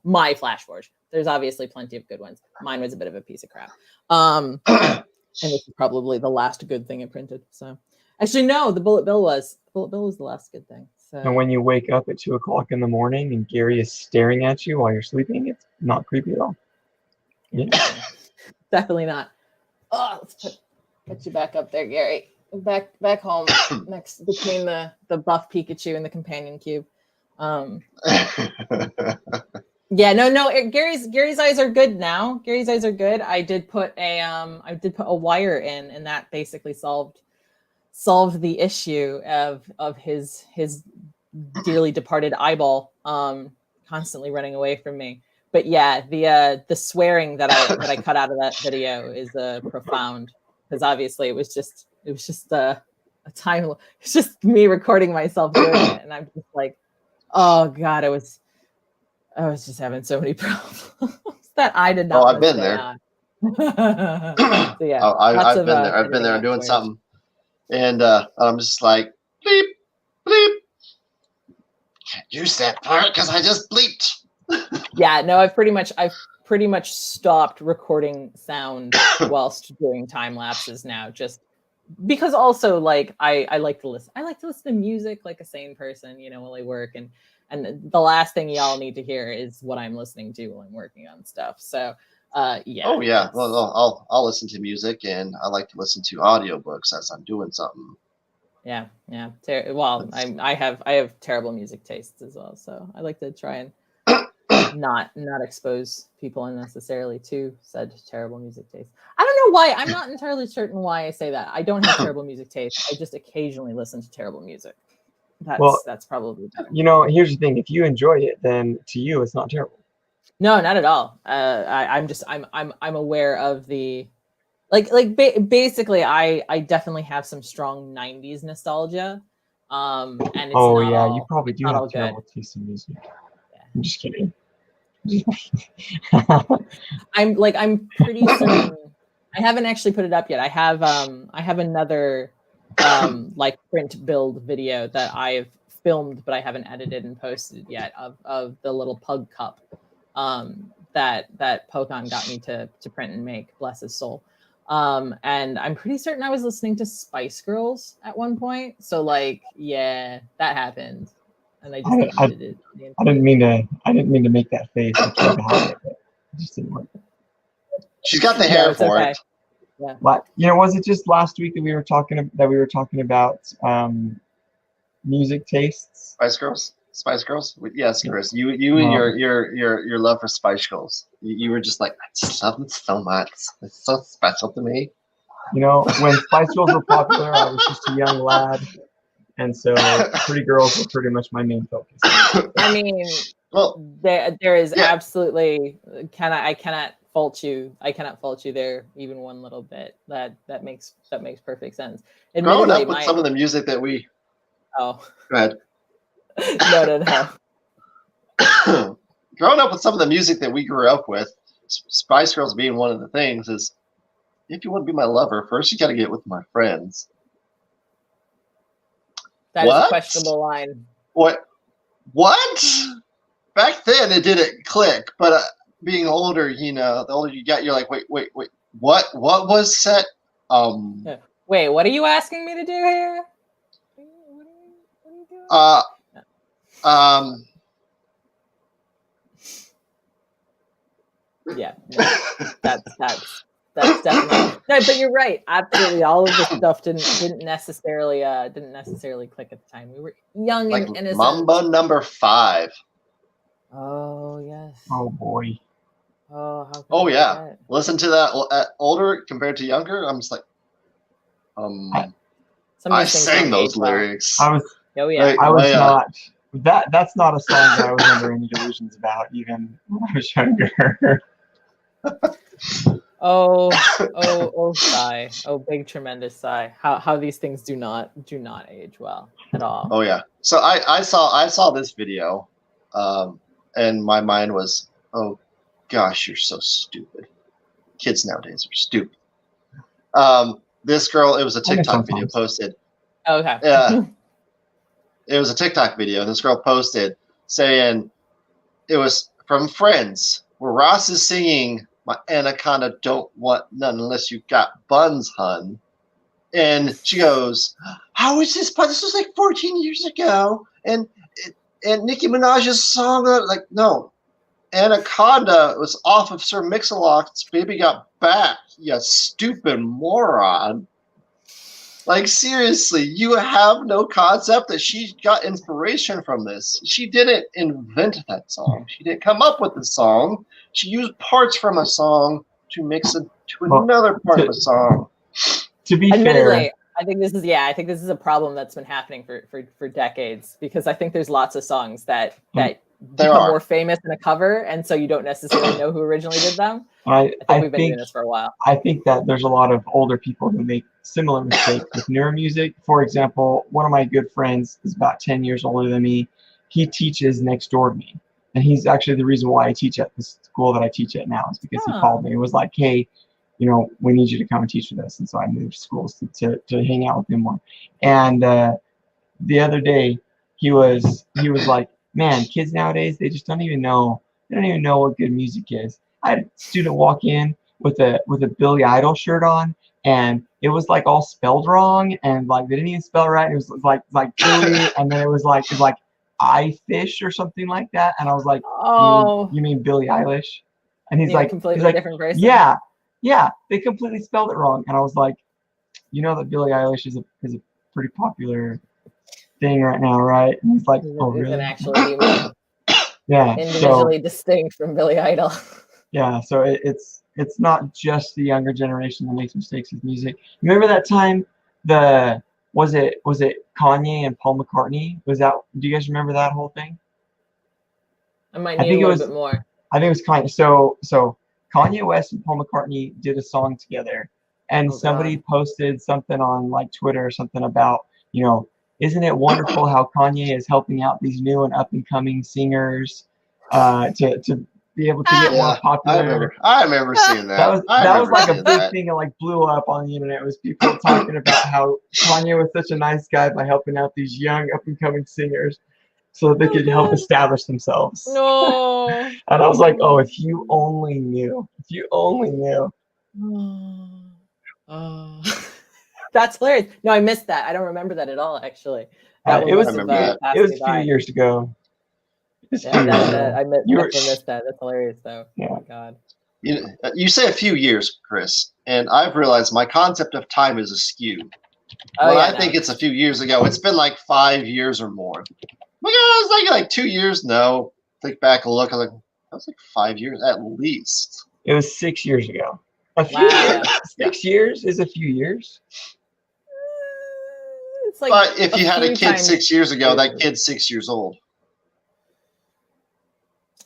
my Flash Forge. There's obviously plenty of good ones. Mine was a bit of a piece of crap, and this is probably the last good thing I printed. So actually, no, the Bullet Bill was the last good thing. So. And when you wake up at 2 o'clock in the morning and Gary is staring at you while you're sleeping, it's not creepy at all. Yeah. Definitely not. Oh, let's put you back up there, Gary. Back home next between the buff Pikachu and the companion cube. Yeah, no. Gary's eyes are good now. Gary's eyes are good. I did put a wire in, and that basically solved the issue of his dearly departed eyeball constantly running away from me. But yeah, the swearing that I cut out of that video is profound, because obviously it was just a time. It's just me recording myself doing it, and I'm just like, oh god, I was just having so many problems that I did not. Oh, I've been there. So yeah, I've been there. I've been there doing something. And I'm just like, bleep, bleep. Can't use that part because I just bleeped. Yeah, no, I've pretty much stopped recording sound whilst doing time lapses now, just because also like I like to listen. I like to listen to music like a sane person, while I work, and the last thing y'all need to hear is what I'm listening to while I'm working on stuff. So yeah. Oh yeah. Well, I'll listen to music, and I like to listen to audiobooks as I'm doing something. Yeah. I have terrible music tastes as well, so I like to try and not expose people unnecessarily to said terrible music taste. I don't know why. I'm not entirely certain why I say that. I don't have terrible music taste. I just occasionally listen to terrible music. That's probably better. Here's the thing: if you enjoy it, then to you it's not terrible. No, not at all. I'm aware of the basically I definitely have some strong 90s nostalgia. And it's you probably do have terrible taste in music. Yeah. I'm just kidding. I'm pretty certain. I haven't actually put it up yet. I have another like print build video that I've filmed, but I haven't edited and posted yet of the little pug cup that Pokon got me to print and make, bless his soul. And I'm pretty certain I was listening to Spice Girls at one point. So like, yeah, that happened. And I just edited it. I didn't mean to make that face. I tried to hide it, but it just didn't work. She's got the hair for it. Yeah. Was it just last week that we were talking about music tastes? Spice Girls. Yes, Chris. You and your love for Spice Girls. You were just like, I just love them so much. It's so special to me. When Spice Girls were popular, I was just a young lad, and so pretty girls were pretty much my main focus. I mean, well, there is absolutely I cannot fault you. I cannot fault you there even one little bit. That makes perfect sense. Growing up with some of the music that we. Oh. Go ahead. No. Growing up with some of the music that we grew up with, Spice Girls being one of the things, is if you want to be my lover, first you got to get with my friends. That is a questionable line. What? Back then it didn't click, but being older, the older you get, you're like, wait, what was set? Wait, what are you asking me to do here? Yeah, that's definitely. No, but you're right. Absolutely, all of this stuff didn't necessarily click at the time. We were young and innocent. Mamba number 5. Oh yes. Oh boy. Oh yeah. Listen to that. Older compared to younger, I'm just like, I sang those lyrics. I was not. That's not a song that I was under any delusions about, even when I was younger. Oh, sigh. Oh, big tremendous sigh. How these things do not age well at all. Oh yeah. So I saw this video, and my mind was, oh gosh, you're so stupid. Kids nowadays are stupid. This girl, it was a TikTok video posted. Okay. Yeah. It was a TikTok video. This girl posted saying it was from Friends, where Ross is singing, "My anaconda don't want none unless you got buns, hun." And she goes, "How is this? This was like 14 years ago." And Nicki Minaj's song, like, no, Anaconda was off of Sir Mix-a-Lot's "Baby Got Back." You stupid moron. Like, seriously, you have no concept that she got inspiration from this. She didn't invent that song. She didn't come up with the song. She used parts from a song to mix it to another part of a song. To be Admittedly, fair, I think this is a problem that's been happening for decades, because I think there's lots of songs that become more famous in a cover, and so you don't necessarily know who originally did them. I think we've been doing this for a while. I think that there's a lot of older people who make similar mistakes with newer music. For example, one of my good friends is about 10 years older than me. He teaches next door to me, and he's actually the reason why I teach at the school that I teach at now, is because he called me and was like, "Hey, we need you to come and teach with us." And so I moved schools to hang out with him more. And the other day, he was like, "Man, kids nowadays, they just don't even know what good music is." I had a student walk in with a Billy Idol shirt on, and it was like all spelled wrong, and like they didn't even spell it right. It was like Billy, and then it was like I fish or something like that. And I was like, "Oh, you mean Billie Eilish?" And he's like, different person. Yeah, they completely spelled it wrong. And I was like, that Billie Eilish is a pretty popular thing right now, right? And he's like, "Oh, really?" Is it actually individually distinct from Billy Idol. Yeah, so it's not just the younger generation that makes mistakes with music. Remember that time was it Kanye and Paul McCartney? Do you guys remember that whole thing? I might need a little bit more. I think it was Kanye. So Kanye West and Paul McCartney did a song together, and somebody posted something on like Twitter or something about, isn't it wonderful how Kanye is helping out these new and up and coming singers to be able to get more popular. I remember seeing that. That was like a big thing that like blew up on the internet. It was people talking about how Kanye was such a nice guy by helping out these young up and coming singers so that they could help establish themselves. No. And I was like, oh, if you only knew. If you only knew. Oh. That's hilarious. No, I missed that. I don't remember that at all, actually. It was a few years ago. I missed that. That's hilarious, though. Yeah. Oh my God. You say a few years, Chris, and I've realized my concept of time is askew. I think it's a few years ago. It's been like 5 years or more. Like, I was like 2 years. No, think back and look. I was like, that was like 5 years at least. It was 6 years ago. A few years? 6 years is a few years. It's like but if you had a kid 6 years ago, that kid's 6 years old.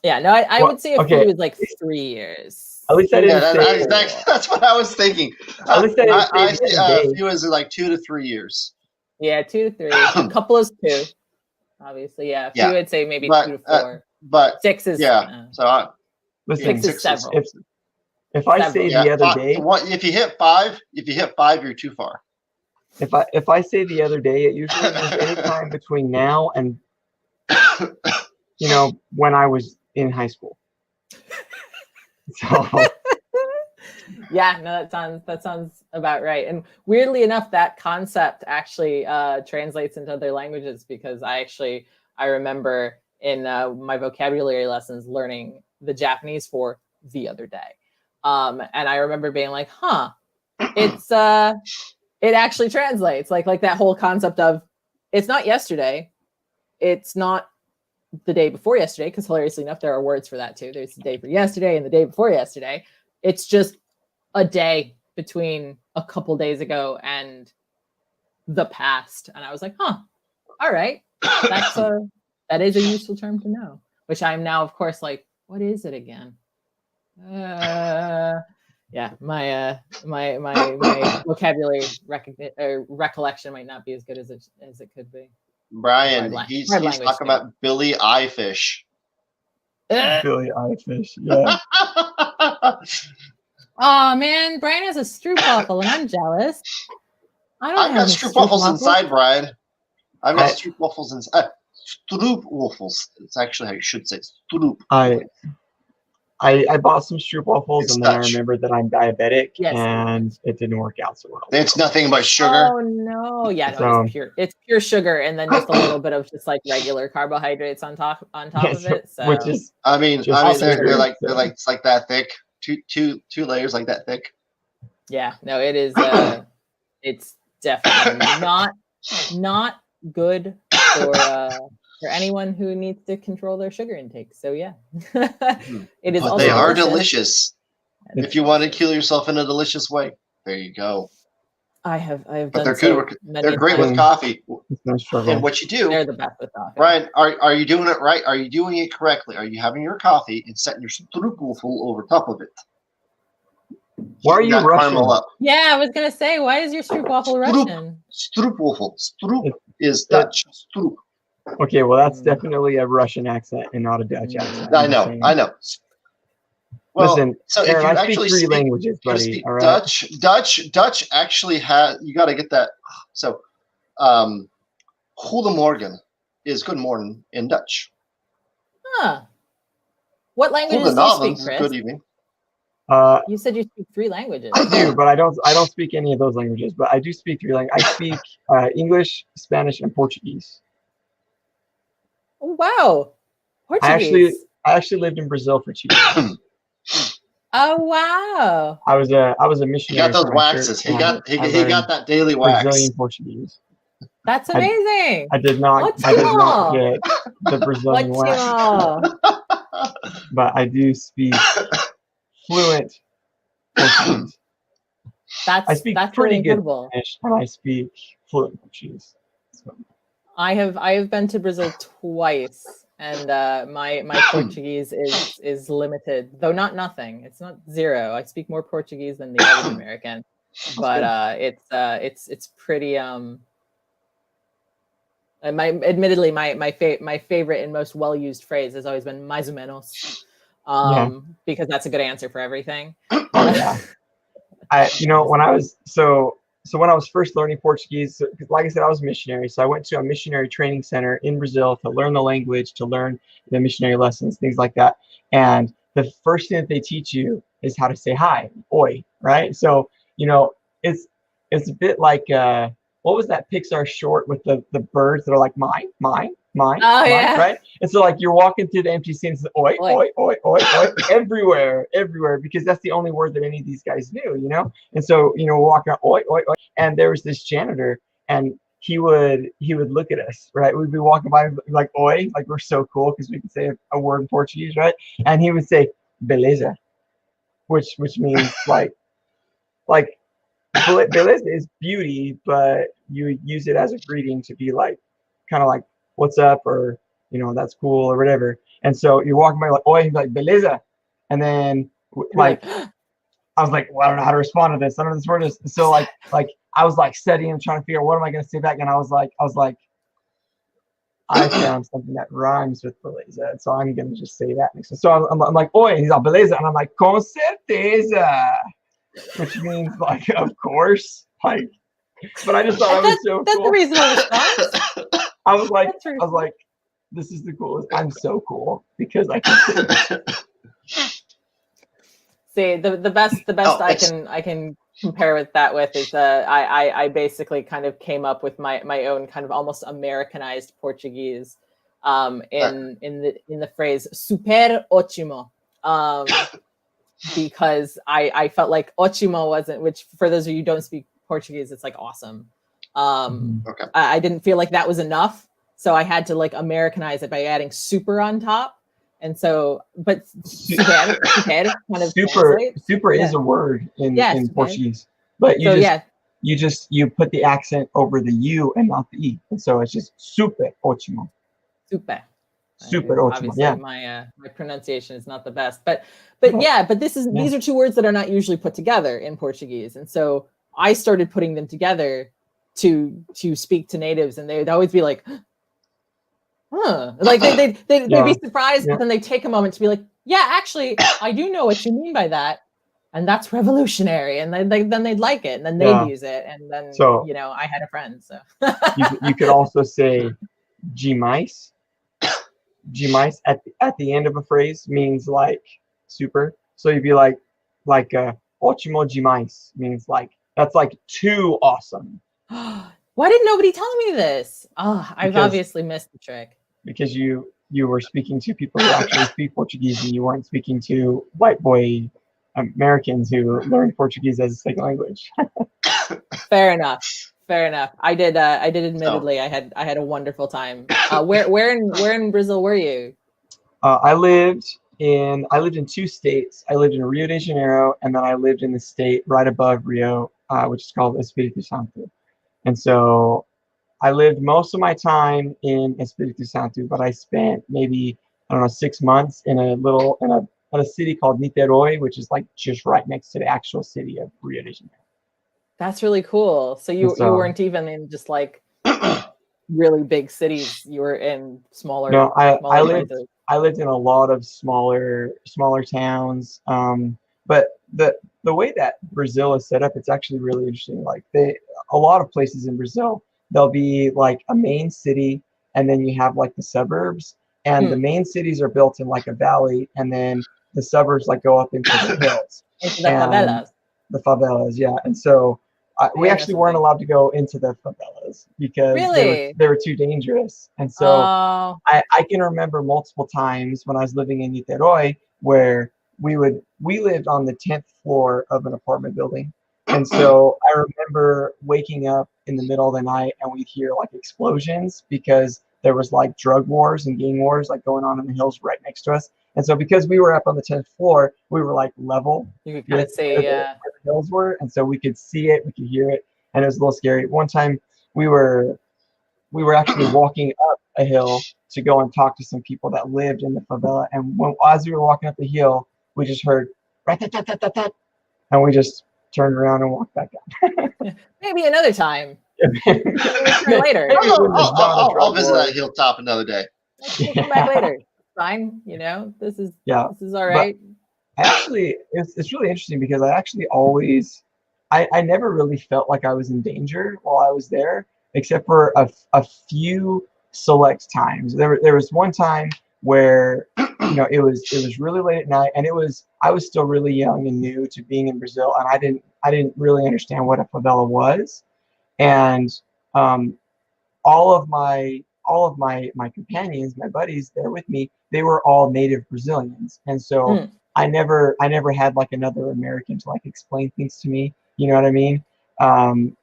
Yeah, no, I would say a few is like 3 years. At least I didn't say that's what I was thinking. At least I see a few is like 2 to 3 years. Yeah, 2 to 3. A couple is 2. Obviously, yeah. A few I'd say maybe 2 to 4. But 6 is so listen, 6 is several. If I say the other day, if you hit 5, you're too far. If I say the other day, it usually means any time between now and when I was in high school. So yeah, no, that sounds about right. And weirdly enough, that concept actually translates into other languages because I remember in my vocabulary lessons learning the Japanese for the other day. And I remember being like, it actually translates like that whole concept of it's not yesterday. It's not the day before yesterday, because hilariously enough, there are words for that too. There's the day for yesterday and the day before yesterday. It's just a day between a couple days ago and the past. And I was like, all right. That is a useful term to know, which I'm now, of course, like, what is it again? Yeah, my vocabulary recollection might not be as good as it could be. Brian, he's talking about Billy Eyefish. Billy Eyefish, yeah. Oh man, Brian has a stroopwafel, and I'm jealous. I've got stroopwafels inside, Brian. I've got stroopwafels inside. Stroopwafels. It's actually how you should say stroop. I bought some stroopwafels and then I remembered that I'm diabetic and it didn't work out so well. It's nothing but sugar. Oh no! Yeah, no, it's pure sugar and then just a little bit of just like regular carbohydrates on top of it. So which is, I mean, they're like it's like that thick. Two layers like that thick. Yeah, no, it is. It's definitely not good for anyone who needs to control their sugar intake. So yeah, it is. But also they are delicious. If you want to kill yourself in a delicious way, there you go. I have but done. They're good. They're great with coffee. And what you do, they're the best with coffee. Brian, are you doing it right? Are you doing it correctly? Are you having your coffee and setting your stroopwafel over top of it? Why are you Russian? Up. Yeah, I was gonna say, why is your stroopwafel Russian? Stroopwafel. Stroop is Dutch. Stroop. Okay, well that's definitely a Russian accent and not a Dutch accent. I know. Well, listen, so Aaron, if you I speak three languages, buddy. All right? Dutch actually has. You got to get that. So, Goedemorgen is good morning in Dutch. Huh. What languages do you speak, Chris? Good evening. You said you speak 3 languages. I do, but I don't speak any of those languages. But I do speak 3 languages. I speak English, Spanish, and Portuguese. Oh, wow, Portuguese. I actually lived in Brazil for 2 years. Oh wow! I was a missionary. He got those waxes. He got that daily wax. Brazilian Portuguese. That's amazing. I did not get the Brazilian wax, but I do speak fluent Portuguese. I speak pretty good Spanish, and I speak fluent Portuguese. So. I have been to Brazil twice, and my Portuguese is limited, though not nothing. It's not 0. I speak more Portuguese than the average American, but it's pretty admittedly my favorite and most well used phrase has always been mais ou menos, because that's a good answer for everything. Oh yeah. When I was when I was first learning Portuguese, like I said, I was a missionary. So I went to a missionary training center in Brazil to learn the language, to learn the missionary lessons, things like that. And the first thing that they teach you is how to say hi, oi, right? So, it's a bit like, what was that Pixar short with the birds that are like mine, Yeah. right? And so like you're walking through the empty scenes, oi, oi, oi, oi, oi, everywhere, because that's the only word that any of these guys knew, And so, walking around, oi, oi, oi. And there was this janitor, and he would look at us, right? We'd be walking by like oi, like we're so cool because we could say a word in Portuguese, right? And he would say beleza, which means like beleza is beauty, but you use it as a greeting to be like kind of like what's up, or that's cool or whatever. And so you're walking by like oi, he'd be like beleza, and then like I was like, well, I don't know how to respond to this. I don't know this word is. So like I was like studying and trying to figure out what am I going to say back, and I was like I found something that rhymes with beleza, so I'm going to just say that next. So I'm like oi, and he's like beleza, and I'm like con certeza, which means like of course, like. But I just thought it was so that's cool. the reasonable response. I was like, this is the coolest. I'm so cool because I can see the best I can compare with that with is I basically kind of came up with my own kind of almost Americanized Portuguese in the phrase super ótimo, because I felt like ótimo wasn't, which for those of you who don't speak Portuguese, it's like awesome. Okay. I didn't feel like that was enough, so I had to like Americanize it by adding super on top. And so, but super kind of super is a word in Portuguese, but you put the accent over the U and not the E, and so it's just super ótimo. Super ótimo. Obviously, yeah. My pronunciation is not the best, but these are two words that are not usually put together in Portuguese, and so I started putting them together to speak to natives, and they'd always be like, huh, like they'd be surprised, but then they take a moment to be like, yeah, actually, I do know what you mean by that, and that's revolutionary, and then they'd like it, and then they'd use it, and then I had a friend. So you could also say demais. Demais at the end of a phrase means like super. So you'd be like ótimo demais means like that's like too awesome. Why didn't nobody tell me this? I've obviously missed the trick. Because you were speaking to people who actually speak Portuguese, and you weren't speaking to white boy Americans who learned Portuguese as a second language. Fair enough. I did admittedly. I had a wonderful time. Where in Brazil were you? I lived in 2 states. I lived in Rio de Janeiro, and then I lived in the state right above Rio, which is called Espírito Santo. And so I lived most of my time in Espírito Santo, but I spent maybe 6 months in a city called Niterói, which is like just right next to the actual city of Rio de Janeiro. That's really cool. So you weren't even in just like really big cities. You were in smaller. No, I lived in a lot of smaller towns. But the way that Brazil is set up, it's actually really interesting. Like a lot of places in Brazil, there'll be like a main city, and then you have like the suburbs, and the main cities are built in like a valley, and then the suburbs like go up into the hills. Into the favelas. The favelas, yeah. And so we actually weren't allowed to go into the favelas because they were too dangerous. And so I can remember multiple times when I was living in Niterói where we lived on the 10th floor of an apartment building. And so I remember waking up in the middle of the night and we'd hear like explosions because there was like drug wars and gang wars like going on in the hills right next to us. And so because we were up on the 10th floor, we were like level. You could kind of see where the hills were. And so we could see it, we could hear it, and it was a little scary. One time we were actually walking up a hill to go and talk to some people that lived in the favela. And as we were walking up the hill, we just heard rat-tat-tat-tat-tat, and we just turned around and walked back up. Maybe another time. Later. I'll visit that hilltop another day. Come back later. fine. You know, this is all but right. Actually, it's really interesting because I actually always, I never really felt like I was in danger while I was there, except for a few select times. There was one time where, you know, it was really late at night, and I was still really young and new to being in Brazil, and I didn't really understand what a favela was, and all of my companions, my buddies there with me, they were all native Brazilians, and so I never had like another American to like explain things to me. You know what I mean? And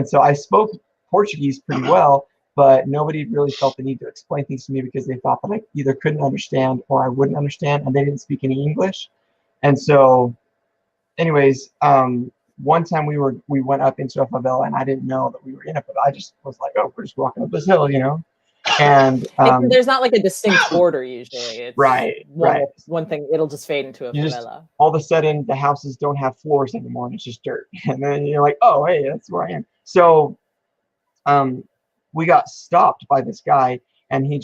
so I spoke Portuguese pretty well, but nobody really felt the need to explain things to me because they thought that I either couldn't understand or I wouldn't understand, and they didn't speak any English. And so, anyways, one time we went up into a favela, and I didn't know that we were in a favela. I just was like, oh, we're just walking up this hill, you know. And there's not like a distinct border usually. It's right. One thing, it'll just fade into a favela. All of a sudden, the houses don't have floors anymore, and it's just dirt. And then you're like, oh, hey, that's where I am. So, we got stopped by this guy, and he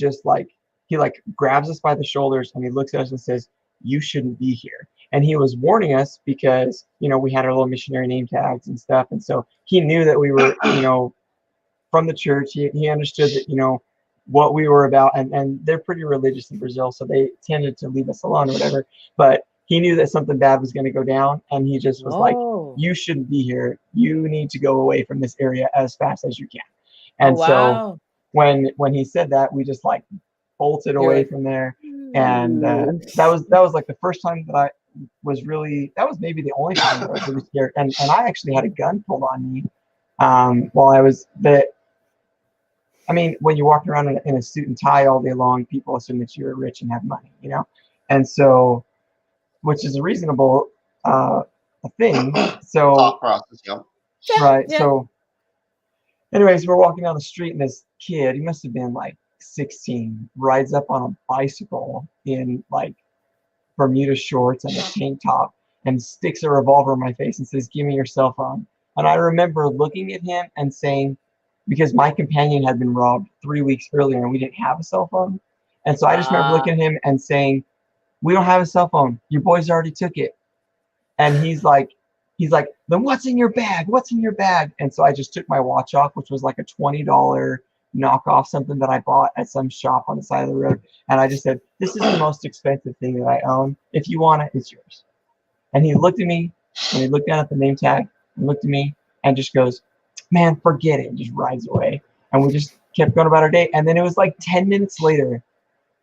grabs us by the shoulders, and he looks at us and says, "You shouldn't be here." And he was warning us because, you know, we had our little missionary name tags and stuff, and so he knew that we were, you know, from the church. He understood that, you know, what we were about, and they're pretty religious in Brazil, so they tended to leave us alone or whatever. But he knew that something bad was going to go down, and he just was like, "You shouldn't be here. You need to go away from this area as fast as you can." And so when he said that, we just like bolted away from there, and that was like the first time that I was really, that was maybe the only time that I was really scared, and I actually had a gun pulled on me while I was there. I mean, when you walk around in a suit and tie all day long, people assume that you're rich and have money, you know? And so, which is a reasonable thing. So, thought process, yeah. Right. Yeah. So, anyways, we're walking down the street, and this kid, he must have been like 16, rides up on a bicycle in like Bermuda shorts and a tank top and sticks a revolver in my face and says, "Give me your cell phone." And I remember looking at him and saying, because my companion had been robbed 3 weeks earlier and we didn't have a cell phone. And so I just remember looking at him and saying, "We don't have a cell phone. Your boys already took it." And he's like, "Then what's in your bag? What's in your bag?" And so I just took my watch off, which was like a $20 knockoff, something that I bought at some shop on the side of the road. And I just said, "This is the most expensive thing that I own. If you want it, it's yours." And he looked at me, and he looked down at the name tag and looked at me and just goes, "Man, forget it," and just rides away. And we just kept going about our day. And then it was like 10 minutes later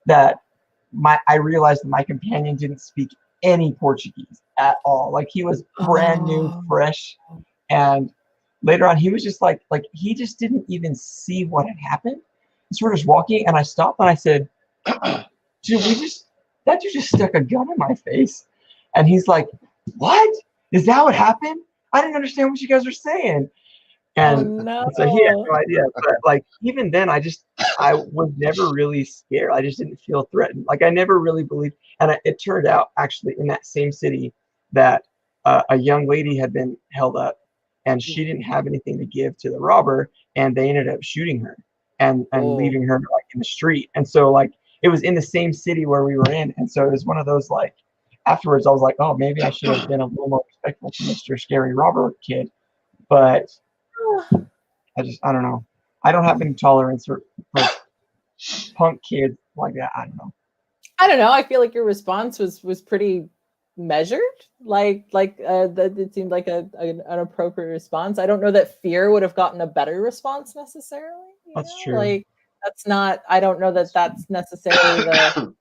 that I realized that my companion didn't speak any Portuguese at all. Like, he was brand new, fresh. And later on, he was just like he just didn't even see what had happened. So we're just walking, and I stopped and I said, "Dude, that dude just stuck a gun in my face." And he's like, "What? Is that what happened? I didn't understand what you guys were saying." And so he had no idea. But like, even then, I was never really scared. I just didn't feel threatened. Like, I never really believed. And it turned out, actually, in that same city, that a young lady had been held up, and she didn't have anything to give to the robber, and they ended up shooting her and leaving her like in the street. And so, like, it was in the same city where we were in. And so it was one of those, like, afterwards, I was like, "Oh, maybe I should have been a little more respectful to Mr. Scary Robber Kid." But I don't know. I don't have any tolerance for punk kids like that. I don't know. I feel like your response was pretty measured. It seemed like an appropriate response. I don't know that fear would have gotten a better response necessarily. That's true. Like, that's not. I don't know that that's necessarily the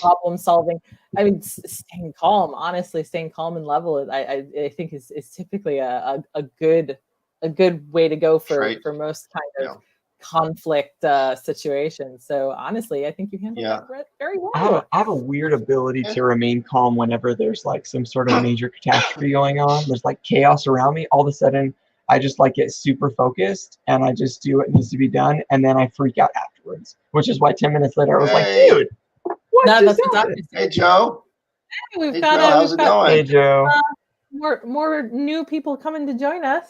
problem solving. I mean, staying calm. Honestly, staying calm and level. I think is typically a good way to go for most kind of conflict situations. So honestly, I think you handled that very well. I have a weird ability to remain calm whenever there's like some sort of major catastrophe going on. There's like chaos around me. All of a sudden, I just like get super focused, and I just do what needs to be done, and then I freak out afterwards. Which is why 10 minutes later I was like, "Dude, what just happened?" Hey, Joe. Hey, how's it going? Hey, Joe. More new people coming to join us.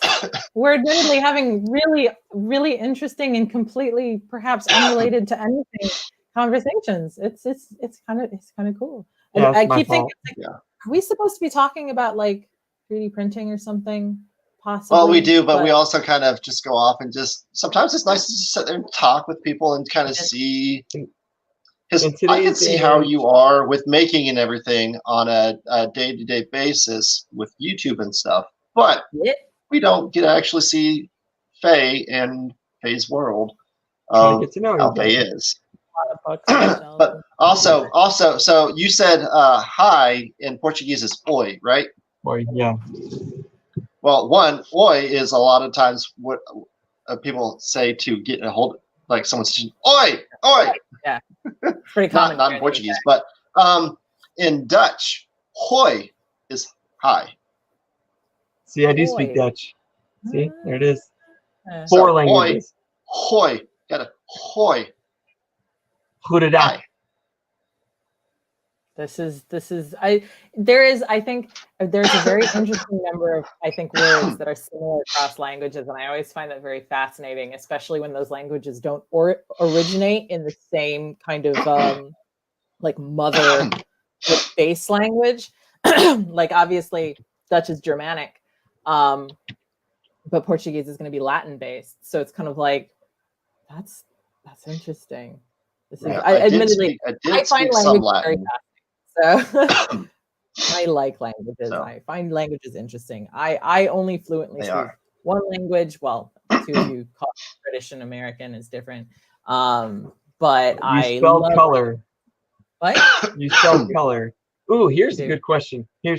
We're admittedly having really, really interesting and completely perhaps unrelated to anything conversations. It's kind of cool. And Yeah, I keep thinking, like, Yeah. are we supposed to be talking about like 3D printing or something? Possibly. Well, we do, but we also kind of just go off and just sometimes it's nice to just sit there and talk with people and kind of see. Because I can see how you are with making and everything on a day-to-day basis with YouTube and stuff, but we don't get to actually see Faye and Faye's world of how Faye is. But also, so you said hi in Portuguese is oi, right? Oi, yeah. Well, oi is a lot of times what people say to get a hold, like someone's saying, oi, oi. Yeah, pretty common. not in Portuguese, but in Dutch, hoi is hi. See, I do speak Dutch. See, there it is. So, 4 languages. Hoi, got a hoi. Goedendag. This is I think there's a very interesting number of words that are similar across languages, and I always find that very fascinating, especially when those languages don't originate in the same kind of like mother base language. Like obviously Dutch is Germanic, but Portuguese is going to be Latin based, so it's kind of like that's interesting. This is admittedly I find language very fascinating. So I like languages. So. I find languages interesting. I only fluently speak one language. Well, 2 of you call it British and American is different. But you spell color. What? You spell color. Ooh, here's a good question. I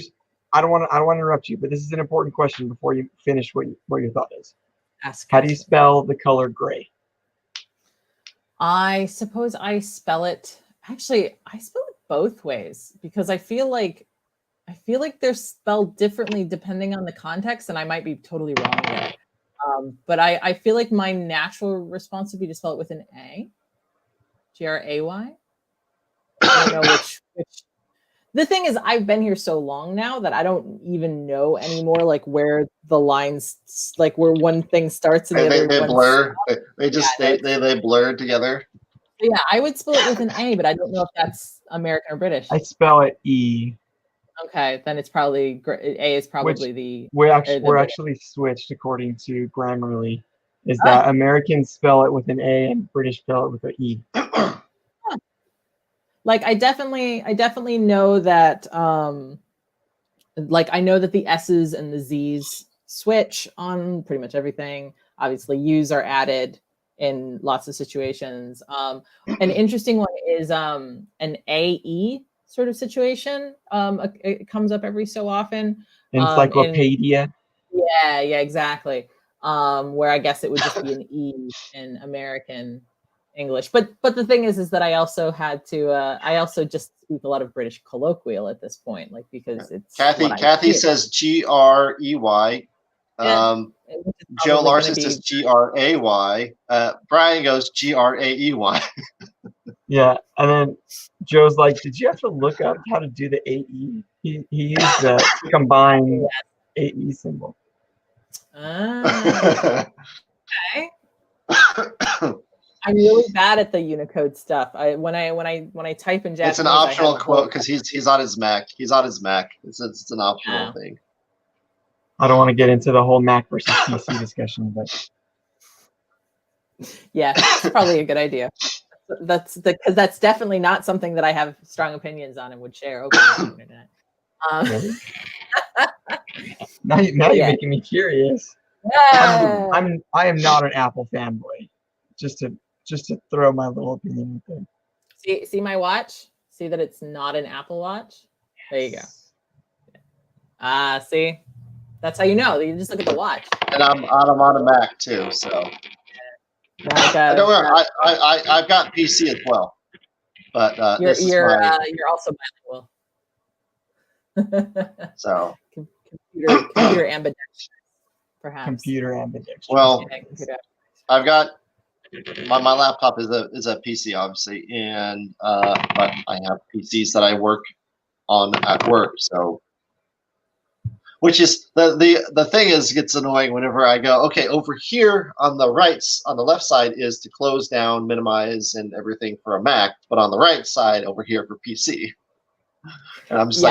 don't want to interrupt you, but this is an important question before you finish what your thought is. How do you spell the color gray? I suppose I spell it. Actually, I spell it both ways because I feel like they're spelled differently depending on the context, and I might be totally wrong there. But I feel like my natural response would be to spell it with an A, Gray. I don't know which. The thing is, I've been here so long now that I don't even know anymore, like where the lines, like where one thing starts and the other they blur. They just they blur together. Yeah, I would spell it with an A, but I don't know if that's American or British. I spell it E. Okay, then it's probably A is probably we're actually switched according to Grammarly. Is that Americans spell it with an A and British spell it with an E? Like I definitely know that like I know that the S's and the Z's switch on pretty much everything. Obviously, U's are added in lots of situations. An interesting one is an AE sort of situation. It comes up every so often. Encyclopedia. Yeah, exactly. Where I guess it would just be an E in American English. But the thing is that I also had to I also just speak a lot of British colloquial at this point, like because it's Kathy says Grey. Joe Larson says Gray. Brian goes Graey. Yeah, and then Joe's like, "Did you have to look up how to do the AE?" He used the combined AE symbol. Okay. I'm really bad at the Unicode stuff. When I type in Japanese, it's an optional quote because he's on his Mac. He's on his Mac. It's an optional thing. I don't want to get into the whole Mac versus PC discussion, but yeah, it's probably a good idea. Because that's definitely not something that I have strong opinions on and would share openly on the internet. Now you're making me curious. Yeah. I am not an Apple fanboy. Just to throw my little opinion out there. See my watch? See that it's not an Apple Watch? There you go. See? That's how you know. You just look at the watch. And I'm on a Mac too, so. I don't know. I've got PC as well, but you're also bilingual. So computer ambidextrous, perhaps. Computer ambidextrous. Well, I've got my laptop is a PC obviously, and but I have PCs that I work on at work. So which is the thing is gets annoying whenever I go, okay, over here on the left side is to close down, minimize, and everything for a Mac, but on the right side over here for PC. And I'm just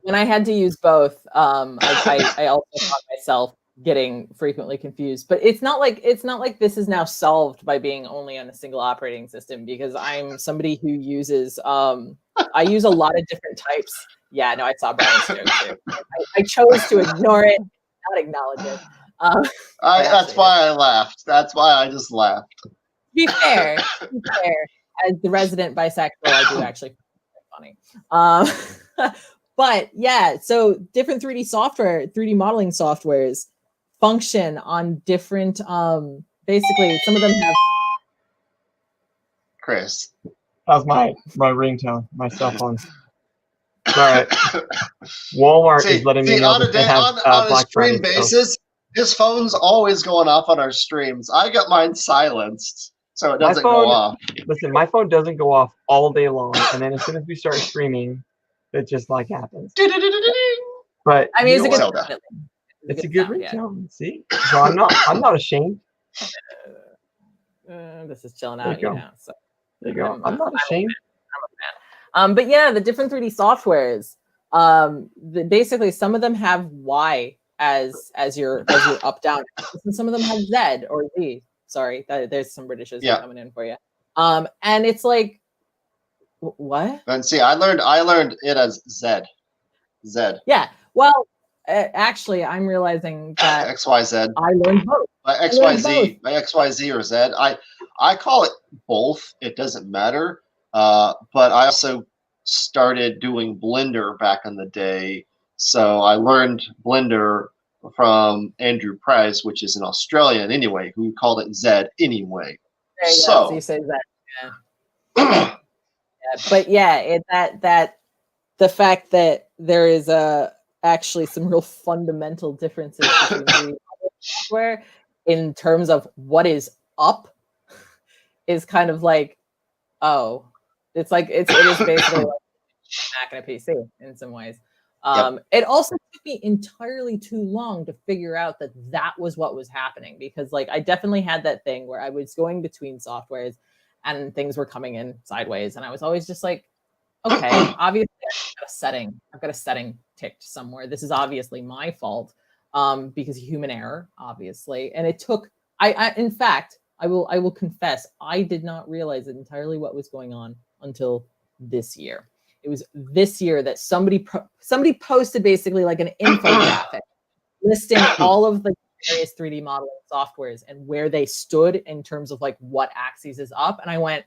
when I had to use both, I also found myself getting frequently confused. But it's not like this is now solved by being only on a single operating system, because I'm somebody who uses I use a lot of different types. Yeah, no, I saw Brian's joke too. I chose to ignore it, not acknowledge it. That's why I laughed. That's why I just laughed. To be fair, as the resident bisexual, I do actually find it funny. But yeah, so different 3D modeling softwares function on different, basically some of them have. Chris. That was my ringtone, my cell phone. But Walmart is letting me know on a stream basis, his phone's always going off on our streams. I got mine silenced, so it doesn't go off. Listen, my phone doesn't go off all day long, and then as soon as we start streaming, it just like happens. But I mean, it's a good ringtone. See, so I'm not ashamed. This is chilling out, so there you go. I'm not ashamed. I'm a fan. But yeah, the different 3D softwares. Basically, some of them have Y as your up down, and some of them have Z or Z. Sorry, there's some Britishes coming in for you. And it's like, what? And see, I learned it as Z. Z. Yeah. Well, actually, I'm realizing that XYZ. I learned both. By XYZ or Z. I call it both. It doesn't matter. But I also started doing Blender back in the day. So I learned Blender from Andrew Price, which is an Australian anyway, who called it Z anyway. So you say Z. Yeah. But yeah, that the fact that there is actually some real fundamental differences between 3D software in terms of what is up is kind of like, oh, it is basically like Mac and a PC in some ways. It also took me entirely too long to figure out that was what was happening, because like I definitely had that thing where I was going between softwares and things were coming in sideways, and I was always just like, okay, obviously I've got a setting ticked somewhere. This is obviously my fault, because human error, obviously. And it took, in fact, I will confess, I did not realize entirely what was going on until this year. It was this year that somebody posted basically like an infographic listing all of the various 3D modeling softwares and where they stood in terms of like what axis is up. And I went,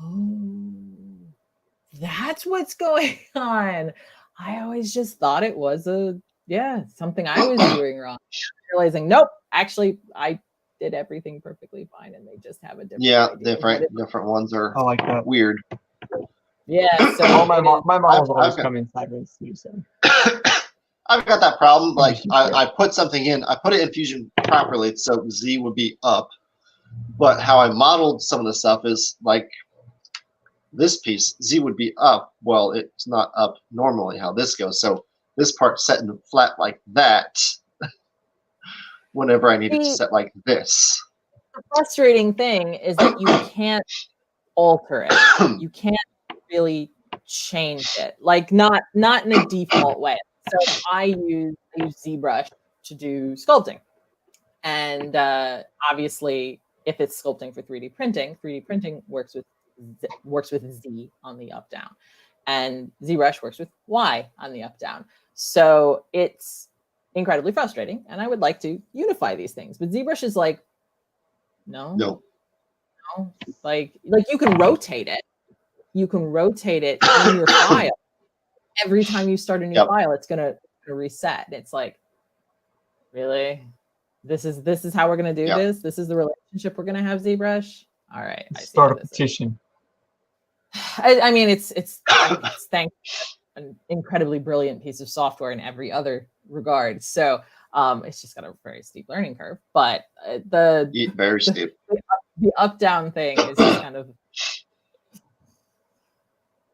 oh, that's what's going on. I always just thought it was something I was doing wrong. Realizing, nope, actually I did everything perfectly fine, and they just have a different idea. different ones are like that. Weird. Yeah, so my models always come in sideways too. So I've got that problem. Like I put something in, I put it in Fusion properly, so Z would be up. But how I modeled some of the stuff is like this piece, Z would be up. Well, it's not up normally how this goes. So this part set in flat like that. Whenever I need it to set like this. The frustrating thing is that you can't alter it. You can't really change it. Like not in a default way. So I use ZBrush to do sculpting. And obviously, if it's sculpting for 3D printing works with Z on the up down. And ZBrush works with Y on the up down. So it's incredibly frustrating, and I would like to unify these things, but ZBrush is like, no. Like you can rotate it in your file. Every time you start a new file, it's gonna reset. It's like, really, this is how we're gonna do this. This is the relationship we're gonna have, ZBrush. All right, start a petition. I mean, it's thank an incredibly brilliant piece of software in every other regard. So it's just got a very steep learning curve. But very steep. The up down thing is just kind of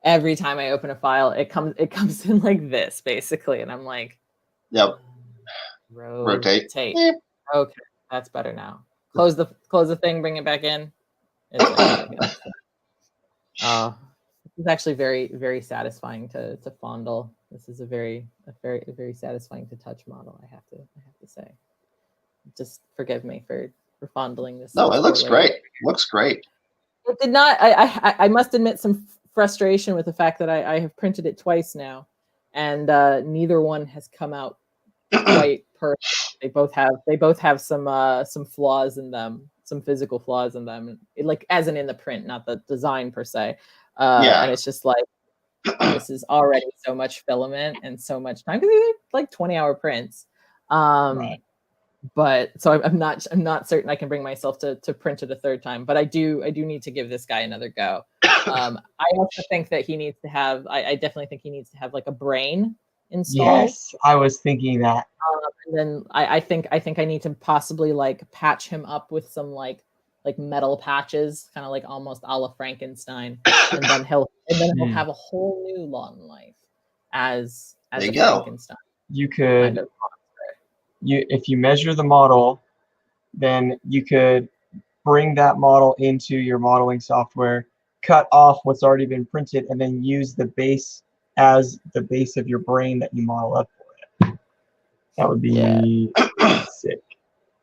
every time I open a file, it comes in like this basically, and I'm like, yep, rotate. Okay, that's better now. Close the thing, bring it back in. It's like, this is actually very, very satisfying to fondle. This is a very satisfying to touch model. I have to say. Just forgive me for fondling this. No, it looks great. Looks great. It did not. I must admit some frustration with the fact that I have printed it twice now, and neither one has come out quite perfect. They both have some flaws in them, some physical flaws in them, like as in the print, not the design per se. And it's just like, this is already so much filament and so much time, because they're like 20-hour prints. Right. But so I'm not certain I can bring myself to print it a third time, but I do need to give this guy another go. I also think that he needs to have, I definitely think he needs to have like a brain installed. Yes, I was thinking that. And then I think I need to possibly like patch him up with some like metal patches, kind of like almost a la Frankenstein, and then he'll have a whole new long life as a Frankenstein. You could, if you measure the model, then you could bring that model into your modeling software, cut off what's already been printed, and then use the base as the base of your brain that you model up for it. That would be sick.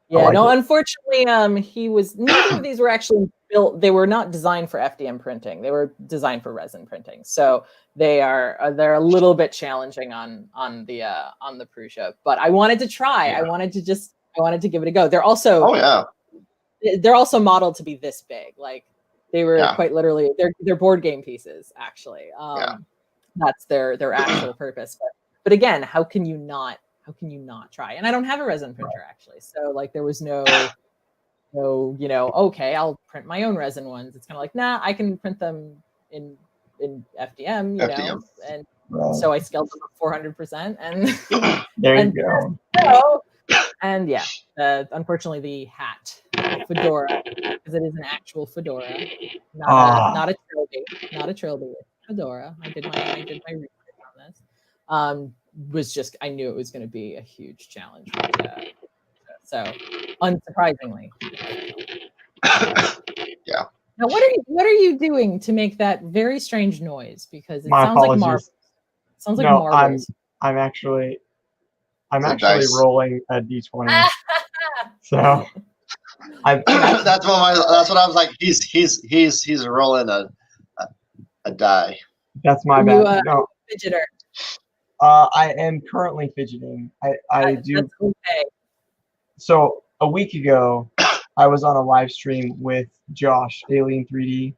Yeah, unfortunately, neither of these were actually built. They were not designed for FDM printing. They were designed for resin printing. So they're a little bit challenging on the Prusa. But I wanted to try. Yeah. I wanted to give it a go. They're also they're also modeled to be this big. Like they were quite literally they're board game pieces actually. That's their actual purpose. But again, how can you not try? And I don't have a resin printer actually. So like there was no, okay, I'll print my own resin ones. It's kind of like, nah, I can print them in FDM, know, and so I scaled them up 400%, and there you go. And unfortunately the hat, fedora, because it is an actual fedora, not a trilby, fedora. I did my research on this. Was just, I knew it was going to be a huge challenge. So unsurprisingly. Yeah. Now, what are you doing to make that very strange noise? Because it sounds apologies. like marbles. It sounds like marbles. I'm actually rolling a d20. So that's what I was like. He's rolling a die. That's my bad. No. Fidgeter. I am currently fidgeting. I do. That's okay. So a week ago, I was on a live stream with Josh, Alien 3D,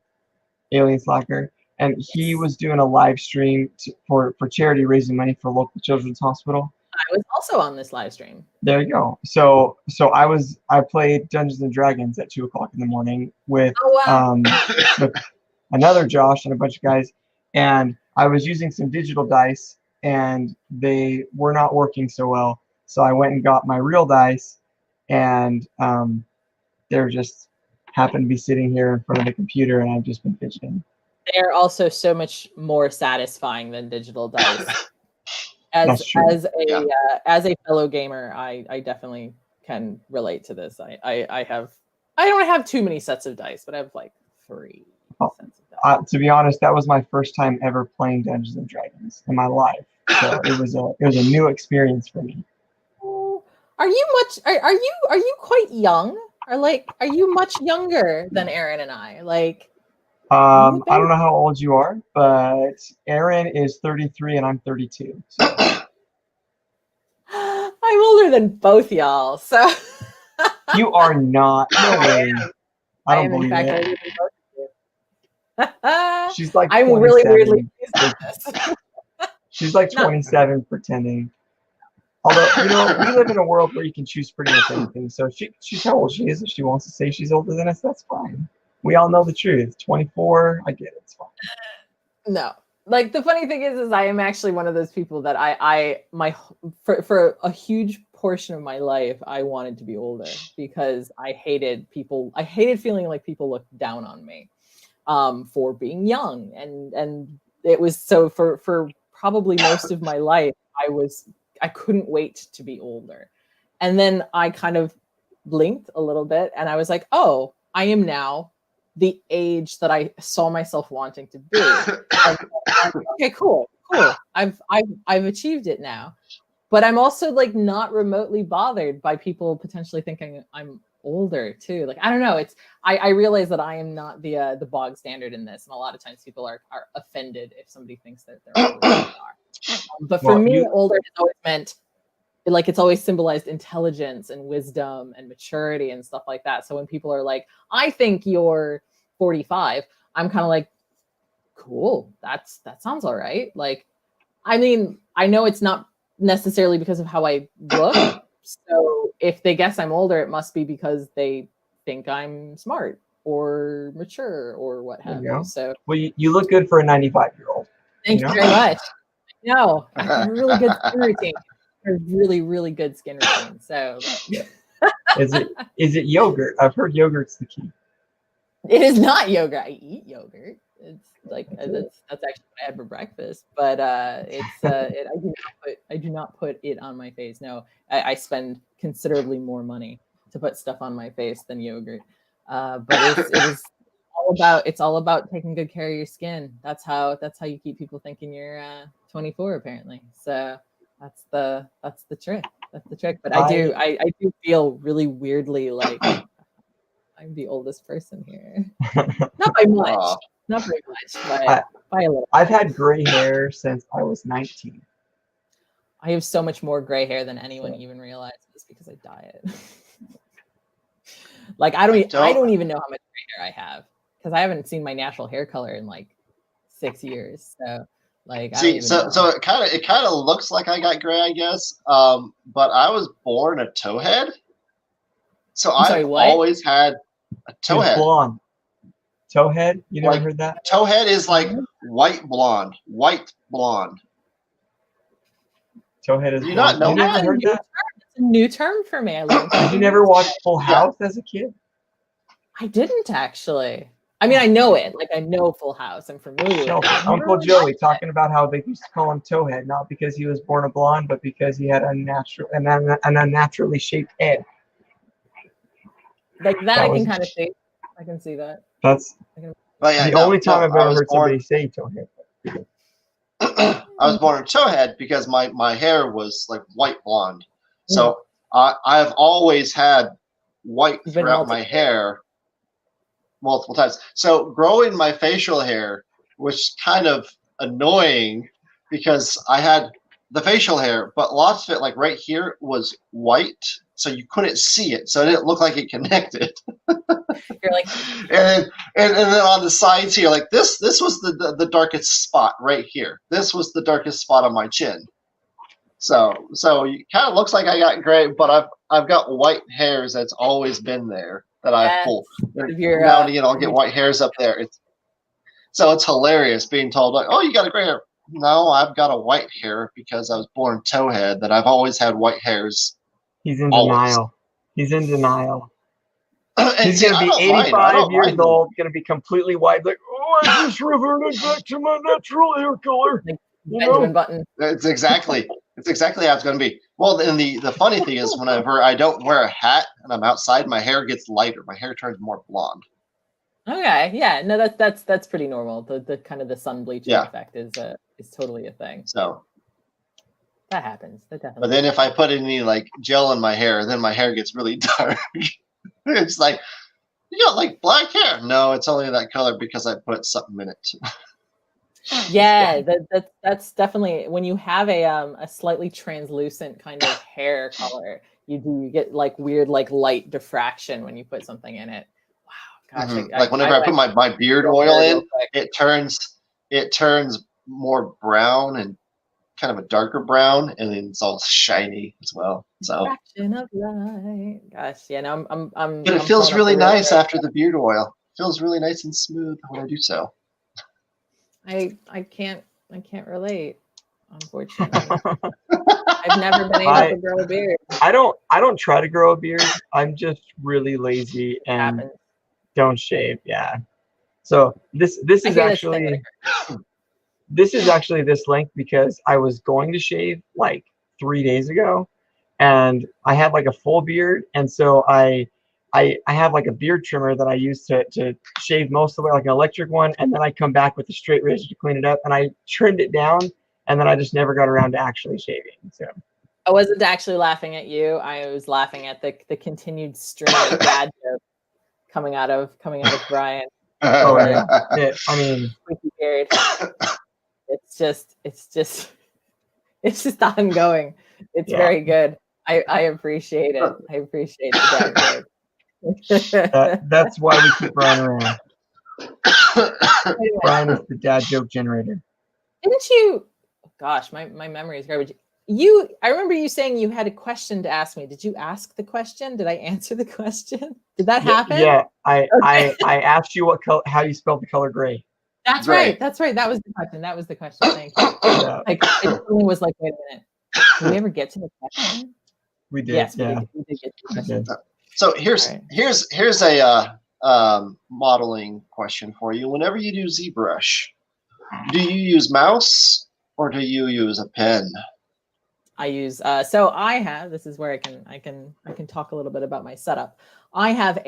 Alien Slacker, and he was doing a live stream for charity, raising money for local children's hospital. I was also on this live stream. There you go. So I played Dungeons and Dragons at 2:00 in the morning with with another Josh and a bunch of guys, and I was using some digital dice, and they were not working so well. So I went and got my real dice, and they're just happened to be sitting here in front of the computer, and I've just been fidgeting. They're also so much more satisfying than digital dice. As a fellow gamer, I definitely can relate to this. I don't have too many sets of dice, but I have like 3 sets of dice. To be honest, that was my first time ever playing Dungeons and Dragons in my life. So it was a new experience for me. Are you quite young? Are you much younger than Aaron and I? I don't know how old you are, but Aaron is 33 and I'm 32. So. I'm older than both y'all, so. You are not. No way. I don't believe it. Older than both of you. She's like. I'm 27. really weirdly pleased with this. She's like 27 pretending. Although, we live in a world where you can choose pretty much anything. So she's how old she is. If she wants to say she's older than us, that's fine. We all know the truth. 24, I get it. It's fine. No. The funny thing is I am actually one of those people that for a huge portion of my life, I wanted to be older because I hated feeling like people looked down on me for being young. And it was so for probably most of my life, I couldn't wait to be older. And then I kind of blinked a little bit and I was like, oh, I am now the age that I saw myself wanting to be. Okay, cool. I've achieved it now. But I'm also like not remotely bothered by people potentially thinking I'm older too. Like, I don't know. I realize that I am not the bog standard in this. And a lot of times people are offended if somebody thinks that they're older than they are. But for me, older has always meant, like, it's always symbolized intelligence and wisdom and maturity and stuff like that. So when people are like, I think you're 45, I'm kind of like, cool, that sounds all right. Like, I mean, I know it's not necessarily because of how I look. So if they guess I'm older, it must be because they think I'm smart or mature or what have you. So, well, you look good for a 95-year-old. Thank you very much. No, I have a really good skin routine. A really, really good skin routine. So, is it yogurt? I've heard yogurt's the key. It is not yogurt. I eat yogurt. It's like that's actually what I had for breakfast. But I do not put it on my face. No, I spend considerably more money to put stuff on my face than yogurt. But it's all about taking good care of your skin. That's how you keep people thinking you're 24 apparently. So that's the trick. That's the trick. But I do feel really weirdly like I'm the oldest person here. Not by much. Not very much, but by a little. I've had gray hair since I was 19. I have so much more gray hair than anyone even realizes because I dye it. Like I don't even know how much gray hair I have because I haven't seen my natural hair color in like 6 years. So like so it kind of looks like I got gray, I guess. But I was born a towhead. So I've always had a towhead. Blonde. Towhead? You never heard that? Towhead is like white blonde. Towhead is you not know that? Heard that? It's a new term for me. I learned. Did you never watch Full House as a kid? I didn't actually. I mean, I know it. Like I know Full House. I'm familiar with it. Uncle Joey talking about how they used to call him Towhead, not because he was born a blonde, but because he had an unnaturally shaped head. Like that I can kind of see. I can see that. That's the only time I've ever heard somebody say towhead. I was born a towhead because my hair was like white blonde. So I've always had white throughout my hair multiple times. So growing my facial hair was kind of annoying because I had the facial hair, but lots of it, like right here, was white. So you couldn't see it, so it didn't look like it connected. You're like, and then on the sides here, like this was the darkest spot right here. This was the darkest spot on my chin. So it kind of looks like I got gray, but I've got white hairs that's always been there that I pull. Now and again, I'll get white hairs up there. It's hilarious being told like, oh, you got a gray hair. No, I've got a white hair because I was born towhead. That I've always had white hairs. He's in denial. He's in denial. He's going to be 85 years old, going to be completely white. Like, oh, I just reverted back to my natural hair color. Benjamin Button. It's exactly how it's going to be. Well, and the funny thing is, whenever I don't wear a hat and I'm outside, my hair gets lighter. My hair turns more blonde. Okay, yeah, no, that's pretty normal. The kind of the sun bleaching effect is totally a thing. So. That happens. That definitely. But then if I put any like gel in my hair, then my hair gets really dark. It's like, you got like black hair. No, it's only that color because I put something in it. Yeah, that's definitely when you have a slightly translucent kind of hair color, you get like weird like light diffraction when you put something in it. Wow, gosh! Mm-hmm. Like whenever I put my beard oil in, it turns more brown and kind of a darker brown, and then it's all shiny as well. So refraction of light. Gosh, yeah, no, I'm. But it feels really nice after the beard oil. It feels really nice and smooth when I do so. I can't relate, unfortunately. I've never been able to grow a beard. I don't try to grow a beard. I'm just really lazy and don't shave. Yeah. So this is actually. this is actually this length because I was going to shave like 3 days ago, and I had like a full beard, and so I have like a beard trimmer that I use to shave most of the way, like an electric one, and then I come back with a straight razor to clean it up, and I trimmed it down, and then I just never got around to actually shaving. So I wasn't actually laughing at you. I was laughing at the continued stream of dad jokes coming out of Brian. Oh yeah, I mean, beard. It's just ongoing. It's very good. I appreciate it. I appreciate the dad joke. That's why we keep Brian around. Brian is the dad joke generator. Didn't you? Gosh, my memory is garbage. I remember you saying you had a question to ask me. Did you ask the question? Did I answer the question? Did that happen? Yeah, I asked you how you spelled the color gray. That's right. That's right. That was the question. Thank you. Yeah. Like it was like, wait a minute. Did we ever get to the question? We did. Yes, yeah. we did get to the question. So here's a modeling question for you. Whenever you do ZBrush, do you use mouse or do you use a pen? I use so I have, this is where I can talk a little bit about my setup. I have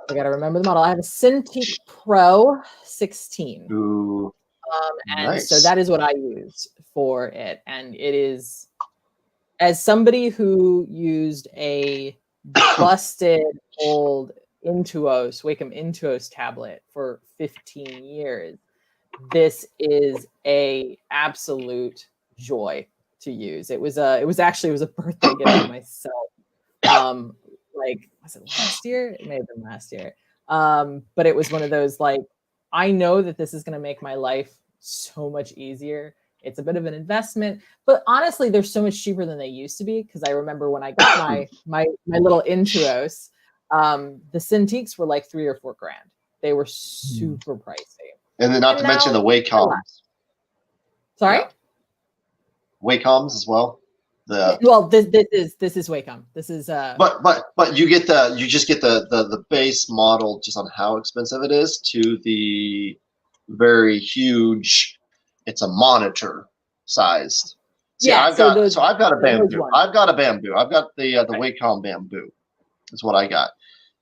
I gotta remember the model. I have a Cintiq Pro 16. Ooh, and nice. So that is what I use for it. And it is, as somebody who used a busted old Intuos, Wacom Intuos tablet for 15 years, this is a absolute joy to use. It was a birthday gift for myself. Like, was it last year? It may have been last year. But it was one of those, like, I know that this is going to make my life so much easier. It's a bit of an investment, but honestly, they're so much cheaper than they used to be. Because I remember when I got my little Intuos, the Cintiqs were like $3 or $4 grand. They were super pricey. And then not to mention the Wacoms. Sorry? Yeah. Wacoms as well. Well, this is Wacom. This is But you just get the base model just on how expensive it is to the very huge. It's a monitor sized. See, yeah. I've got a bamboo. I've got the Wacom bamboo. Is what I got.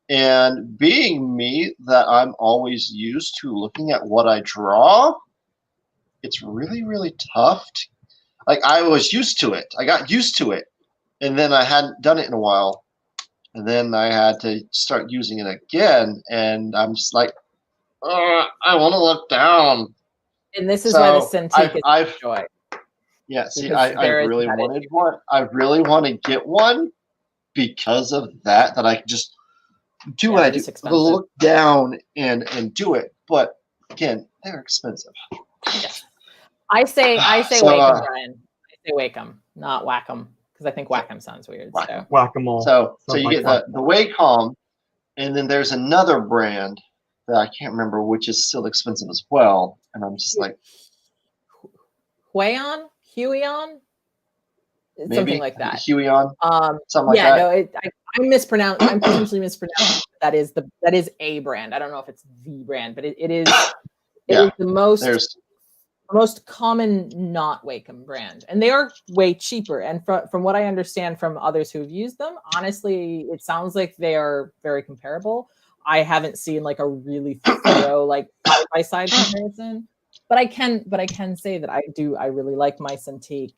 And being me that I'm always used to looking at what I draw, it's really, really tough. Like, I was used to it. I got used to it. And then I hadn't done it in a while. And then I had to start using it again. And I'm just like, I want to look down. And this is why the Cintiq is joy. Yeah, see, I really wanted one. I really want to get one because of that I can just do what I do. Look down and do it. But again, they're expensive. Yeah. I say Wacom, Brian. I say Wacom, not Wacom, because I think Wacom sounds weird. Whack-a-mole. So you get the Wacom, and then there's another brand that I can't remember, which is still expensive as well. And I'm just like, Huion, something like that. Huion, something like that. No, I'm mispronounced. I'm potentially mispronounced. That is a brand. I don't know if it's the brand, but it is. It is the most common not Wacom brand, and they are way cheaper. And from what I understand from others who have used them, honestly, it sounds like they are very comparable. I haven't seen like a really thorough like side by side comparison, but I can say that I really like my Cintiq.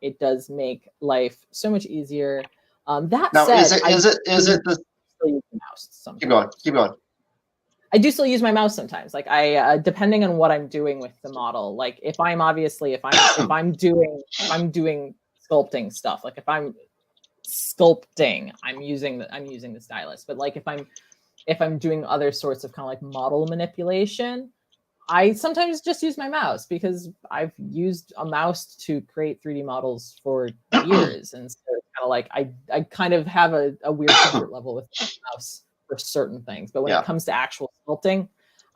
It does make life so much easier. That now, said, is it the still use the mouse sometimes. Keep going. I do still use my mouse sometimes. Like I, depending on what I'm doing with the model. Like if I'm doing sculpting stuff. Like if I'm sculpting, I'm using the stylus. But like if I'm doing other sorts of kind of like model manipulation, I sometimes just use my mouse because I've used a mouse to create 3D models for years, and so it's kind of like I kind of have a weird comfort level with the mouse for certain things. But when it comes to actual sculpting,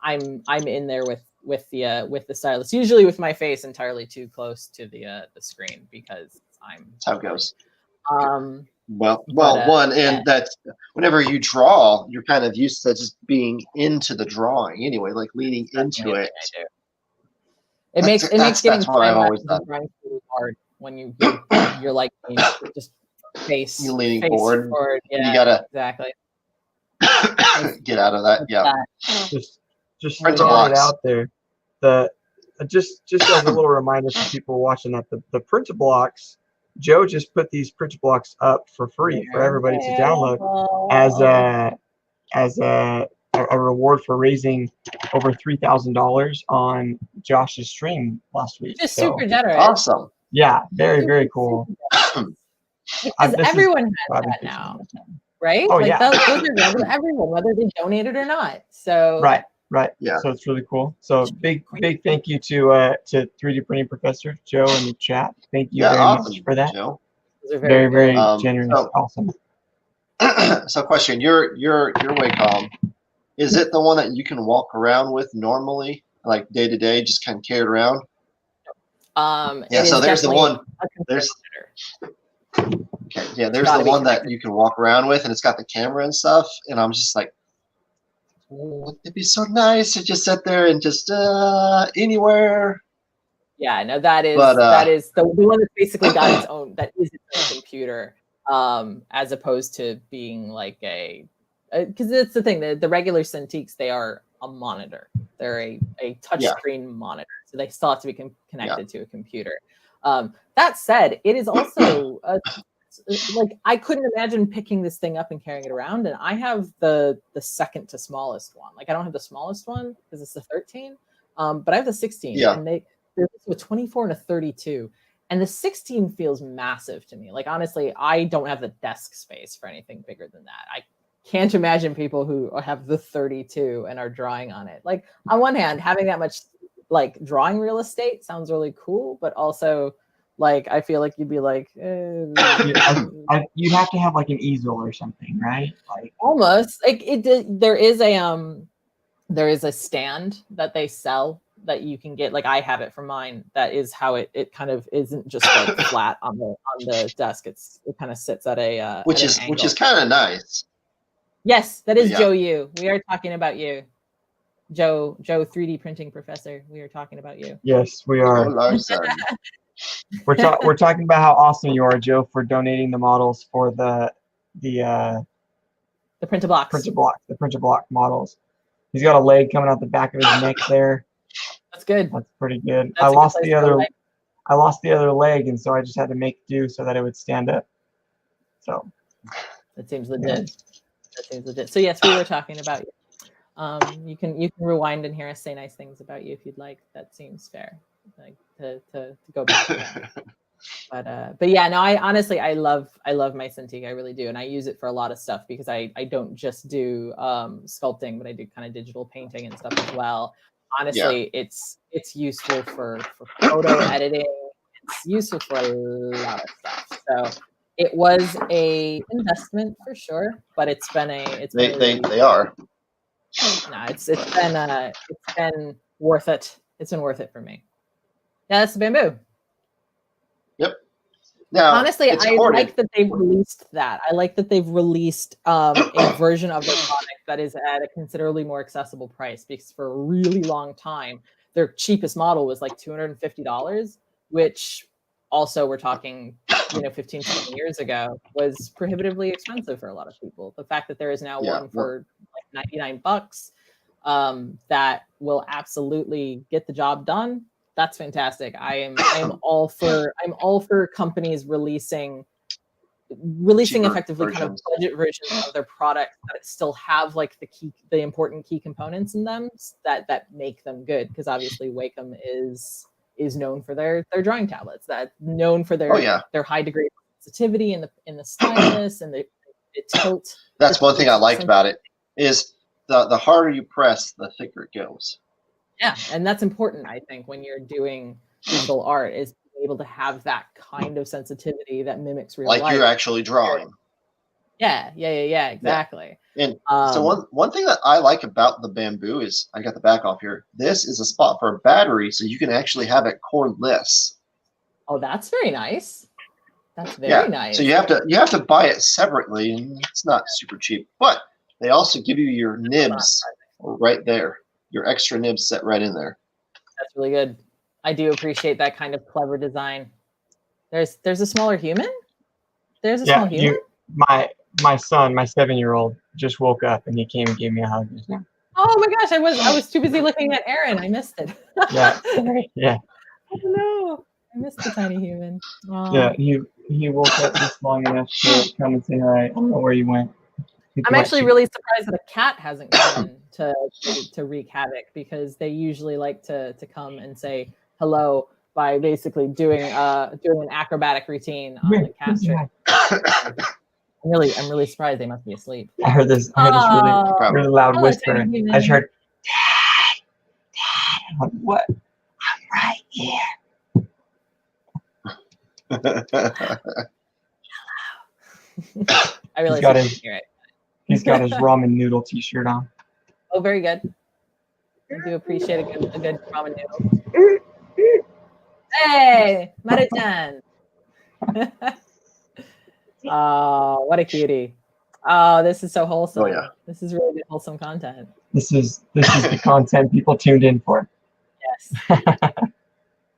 I'm in there with the stylus, usually with my face entirely too close to the screen because that's how it goes. That's whenever you draw, you're kind of used to just being into the drawing anyway, like leaning into it. It makes getting what I've always done. really hard when you're like just face forward. Yeah, you gotta exactly get out of that. Yeah, just put it out there. Just as a little reminder for people watching that the print blocks, Joe just put these print blocks up for free for everybody to download as a reward for raising over $3,000 on Josh's stream last week. Just super generous. Awesome. Yeah, very cool. Because everyone has that now, right? Oh, like those are everyone, whether they donated or not. So right. Yeah. So it's really cool. So big thank you to 3D printing professor Joe in the chat. Thank you very much for that. Joe. Very generous. Awesome. So question, your Wacom, is it the one that you can walk around with normally, like day to day, just kind of carry it around? Yeah. So there's the one. There's the one that you can walk around with, and it's got the camera and stuff. And I'm just like, wouldn't it be so nice to just sit there and just anywhere? Yeah, no, that is the one that's basically got its own, that is its own computer, as opposed to being like because it's the thing, the regular Cintiqs, they are a monitor. They're a touchscreen monitor, so they still have to be connected to a computer. That said, it is also like, I couldn't imagine picking this thing up and carrying it around, and I have the second to smallest one. Like, I don't have the smallest one because it's the 13, but I have the 16. And there's a 24 and a 32, and the 16 feels massive to me. Like, honestly, I don't have the desk space for anything bigger than that. I can't imagine people who have the 32 and are drawing on it. Like, on one hand, having that much like drawing real estate sounds really cool, but also, like, I feel like you'd be like, you'd have to have like an easel or something, right? Like, almost like there is a stand that they sell that you can get. Like, I have it for mine. That is how it kind of isn't just like flat on the desk. It kind of sits at a which is kind of nice. Yes, that is Joe. We are talking about you, Joe 3D printing professor. We are talking about you. Yes, we are. We're talking about how awesome you are, Joe, for donating the models for the printer blocks. The printer block models. He's got a leg coming out the back of his neck there. That's good. That's pretty good. I lost the other leg, and so I just had to make do so that it would stand up. So that seems legit. Yeah. That seems legit. So yes, we were talking about you. You can rewind and hear us say nice things about you if you'd like. That seems fair. Like to go back to that. But yeah, no, I honestly love my Cintiq. I really do, and I use it for a lot of stuff because I don't just do sculpting, but I do kind of digital painting and stuff as well. Honestly, it's useful for photo editing. It's useful for a lot of stuff. So it was a investment for sure, but they are. No, it's been worth it. It's been worth it for me. Yeah, that's the bamboo. Yep. Now, honestly, I like that they've released that. I like that they've released a version of the product that is at a considerably more accessible price, because for a really long time, their cheapest model was like $250, which also, we're talking 15, 20 years ago, was prohibitively expensive for a lot of people. The fact that there is now one for like $99 that will absolutely get the job done, that's fantastic. I'm all for companies releasing effectively versions, kind of budget versions of their product that still have like the important key components in them that make them good. Because obviously Wacom is known for their drawing tablets, that known for their high degree of sensitivity in the stylus and the tilt. That's one thing I liked about it, is the harder you press, the thicker it goes. Yeah, and that's important, I think, when you're doing digital art, is being able to have that kind of sensitivity that mimics real life. Like you're actually drawing. Yeah, exactly. Yeah. And so one thing that I like about the bamboo is, I got the back off here, this is a spot for a battery, so you can actually have it cordless. Oh, that's very nice. That's very nice. So you have to buy it separately, and it's not super cheap. But they also give you your nibs right there. Your extra nibs set right in there. That's really good. I do appreciate that kind of clever design. There's a smaller human? There's a small human? My son, my 7-year-old, just woke up and he came and gave me a hug just now. Oh my gosh, I was too busy looking at Aaron. I missed it. Yeah. Sorry. Yeah. Oh no. I missed the tiny human. Yeah, he woke up just long enough to come and say hi. I don't know where he went. I'm actually really surprised that a cat hasn't come in to wreak havoc, because they usually like to come and say hello by basically doing an acrobatic routine on the cat trick. I'm really surprised they must be asleep. I heard this really loud whisper. I just heard, Dad. I'm like, what? I'm right here. I really hear it. He's got his ramen noodle t-shirt on. Oh, very good. I do appreciate a good ramen noodle. Hey, Maruchan. Oh, what a cutie. Oh, this is so wholesome. Oh, yeah. This is really good wholesome content. This is the content people tuned in for. Yes.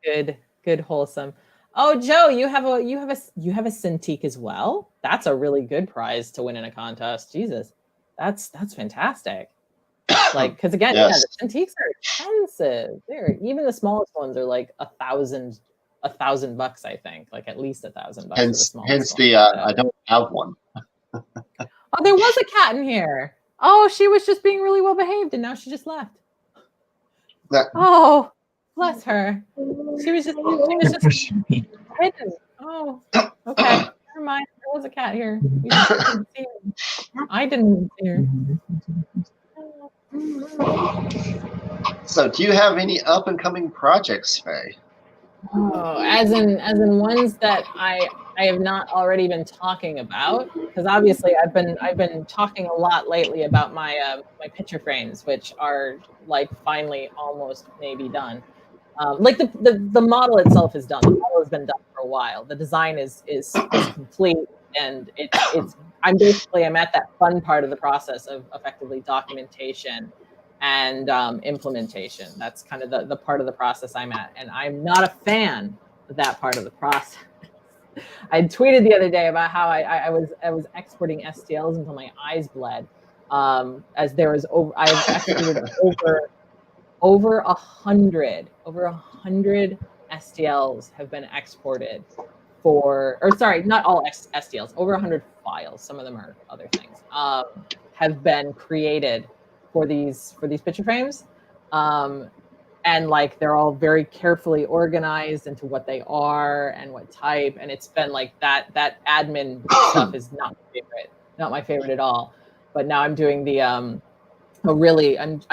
Good wholesome. Oh, Joe, you have a Cintiq as well. That's a really good prize to win in a contest. Jesus, that's fantastic. Like, because again, yes. The Cintiqs are expensive. Even the smallest ones are like $1,000, I think, like at least $1,000. Hence I don't have one. Oh, there was a cat in here. Oh, she was just being really well behaved, and now she just left. Oh, bless her. She was just hidden. Oh, okay. Never mind. There was a cat here. You didn't see her. I didn't see her. So, do you have any up and coming projects, Faye? Oh, as in ones that I have not already been talking about, because obviously I've been talking a lot lately about my my picture frames, which are like finally almost maybe done. Like the model itself is done. The model has been done for a while. The design is complete, and I'm at that fun part of the process of effectively documentation and implementation. That's kind of the part of the process I'm at, and I'm not a fan of that part of the process. I tweeted the other day about how I was exporting STLs until my eyes bled, as there was I've exported over 100 STLs have been exported not all STLs, over 100 files. Some of them are other things, have been created for these picture frames. And like, they're all very carefully organized into what they are and what type. And it's been like that admin stuff is not my favorite at all. But now I'm doing I'm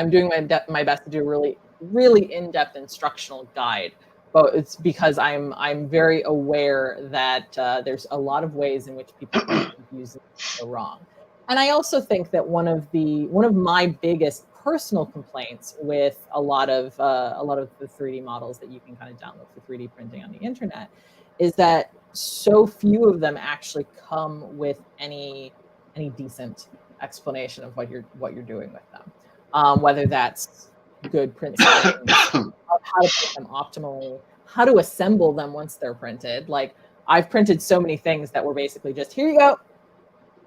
doing my best to do a really in-depth instructional guide. But it's because I'm very aware that there's a lot of ways in which people use it so wrong. And I also think that one of my biggest personal complaints with a lot of the 3D models that you can kind of download for 3D printing on the internet is that so few of them actually come with any decent explanation of what you're doing with them, whether that's good print settings, how to print them optimally, how to assemble them once they're printed. Like, I've printed so many things that were basically just, here you go,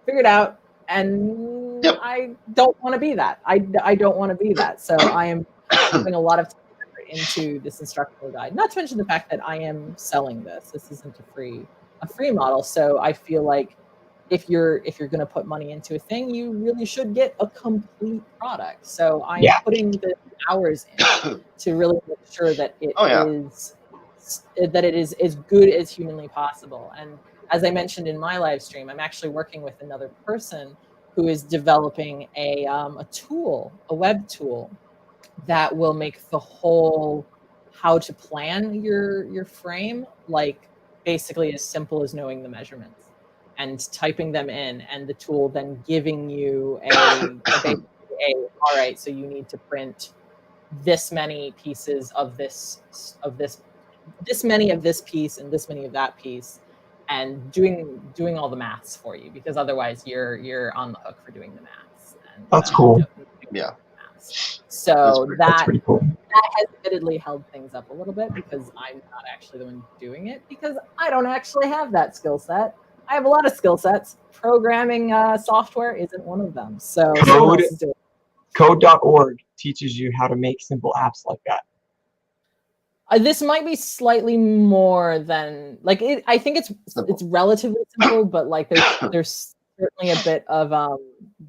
figure it out. And yep. I don't want to be that. I don't want to be that. So I am putting a lot of time into this instructional guide. Not to mention the fact that I am selling this. This isn't a free model. So I feel like if you're going to put money into a thing, you really should get a complete product. So I'm putting the hours in to really make sure that it is as good as humanly possible. And as I mentioned in my live stream, I'm actually working with another person who is developing a tool, a web tool, that will make the whole how to plan your frame, like, basically as simple as knowing the measurements and typing them in, and the tool then giving you all right, so you need to print this many pieces of this many of this piece and this many of that piece, and doing all the maths for you, because otherwise you're on the hook for doing the maths. And, that's cool. Yeah. So that's pretty cool. That has admittedly held things up a little bit because I'm not actually the one doing it because I don't actually have that skill set. I have a lot of skill sets. Programming software isn't one of them. So someone else is doing it. Code.org teaches you how to make simple apps like that. This might be slightly more than like it. I think it's relatively simple, but like there's certainly a bit of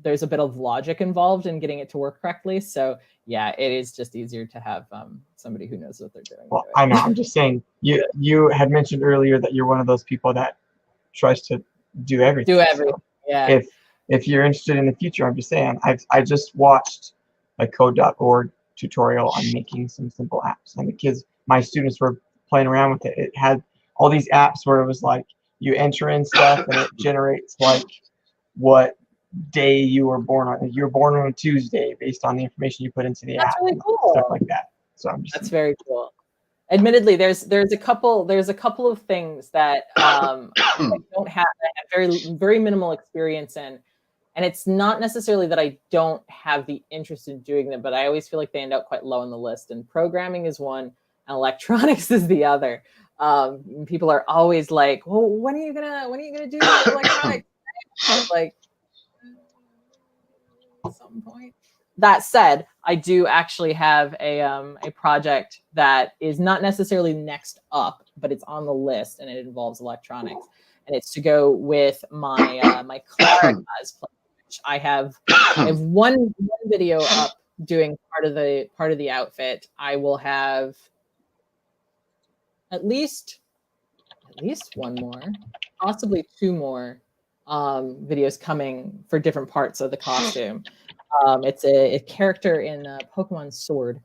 there's a bit of logic involved in getting it to work correctly. So yeah, it is just easier to have somebody who knows what they're doing. Well, I know. I'm just saying. You had mentioned earlier that you're one of those people that tries to do everything. So yeah. If you're interested in the future, I'm just saying. I just watched a Code.org tutorial on making some simple apps, and my students were playing around with it. It had all these apps where it was like you enter in stuff and it generates like what day you were born on. You're born on a Tuesday based on the information you put into the app. That's really cool. Stuff like that. So that's very cool. Admittedly, there's a couple of things that I don't have very very minimal experience in, and it's not necessarily that I don't have the interest in doing them, but I always feel like they end up quite low on the list. And programming is one, and electronics is the other. People are always like, "Well, when are you gonna do that electronics?" Like at some point. That said, I do actually have a project that is not necessarily next up, but it's on the list, and it involves electronics, and it's to go with my my Clara cosplay. Which I have one video up doing part of the outfit. I will have at least one more, possibly two more videos coming for different parts of the costume. It's a character in Pokemon Sword,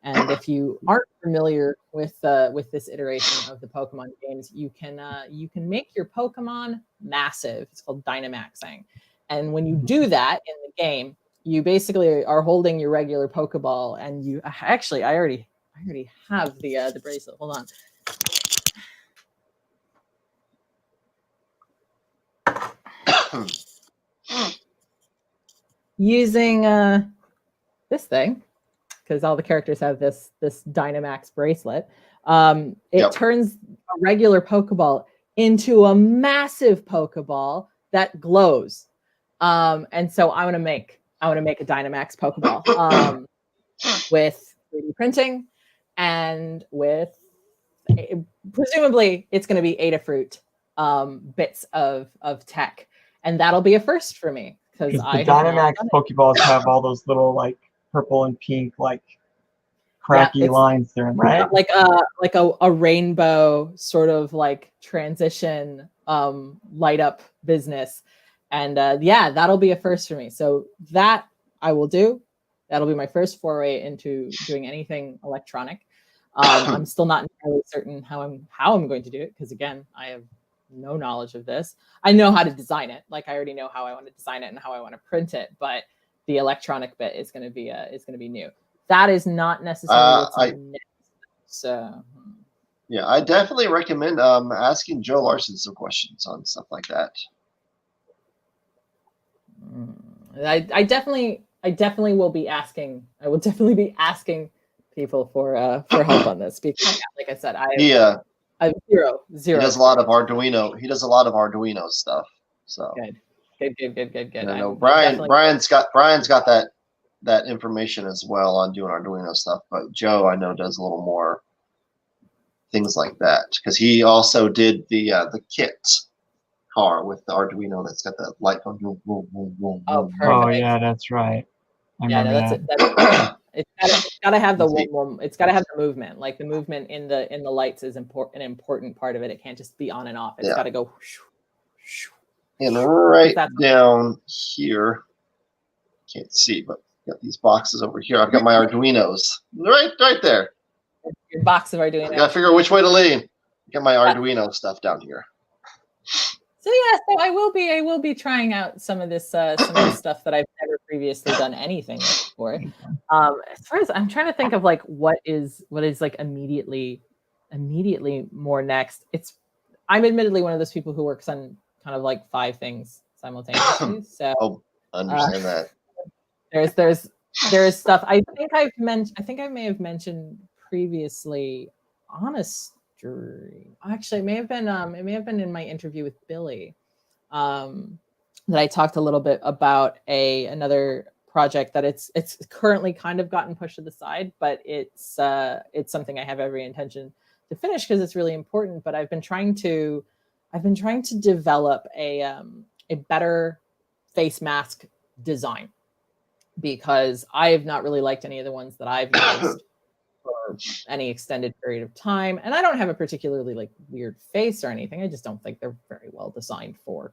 and if you aren't familiar with this iteration of the Pokemon games, you can make your Pokemon massive. It's called Dynamaxing, and when you do that in the game, you basically are holding your regular Pokeball, and you actually I already have the bracelet. Hold on. Using this thing, because all the characters have this Dynamax bracelet, it turns a regular Pokeball into a massive Pokeball that glows. And so I want to make a Dynamax Pokeball with 3D printing and with presumably it's going to be Adafruit bits of tech, and that'll be a first for me. Because the Dynamax Pokeballs have all those little like purple and pink like cracky lines there, right? Like a rainbow sort of like transition light up business, and that'll be a first for me. So that I will do. That'll be my first foray into doing anything electronic. I'm still not entirely certain how I'm going to do it because again I have no knowledge of this. I know how to design it. Like I already know how I want to design it and how I want to print it, but the electronic bit is going to be new. That is not necessarily what's next. So yeah, I definitely recommend asking Joe Larson some questions on stuff like that. I definitely will be asking. I will definitely be asking people for help on this because, like I said, I have zero. He does a lot of Arduino. He does a lot of Arduino stuff. So good. I know Brian's got that information as well on doing Arduino stuff. But Joe, I know, does a little more things like that because he also did the kit car with the Arduino that's got that light going. Oh, perfect. Oh yeah, that's right. It's got to have it's got to have the movement. Like the movement in the lights is an important part of it. It can't just be on and off. It's got to go. And right down here, can't see, but got these boxes over here. I've got my Arduinos right there. Your box of Arduino. I gotta figure out which way to lean. Got my Arduino stuff down here. So I will be trying out some of this stuff that I've never previously done anything for. As far as I'm trying to think of like what is like immediately more next. I'm admittedly one of those people who works on kind of like 5 things simultaneously. So understand that. There's there is stuff I think I may have mentioned previously on a stream. Actually, it may have been in my interview with Billy. That I talked a little bit about another project that it's currently kind of gotten pushed to the side, but it's something I have every intention to finish because it's really important. But I've been trying to develop a better face mask design, because I have not really liked any of the ones that I've used for any extended period of time. And I don't have a particularly like weird face or anything. I just don't think they're very well designed for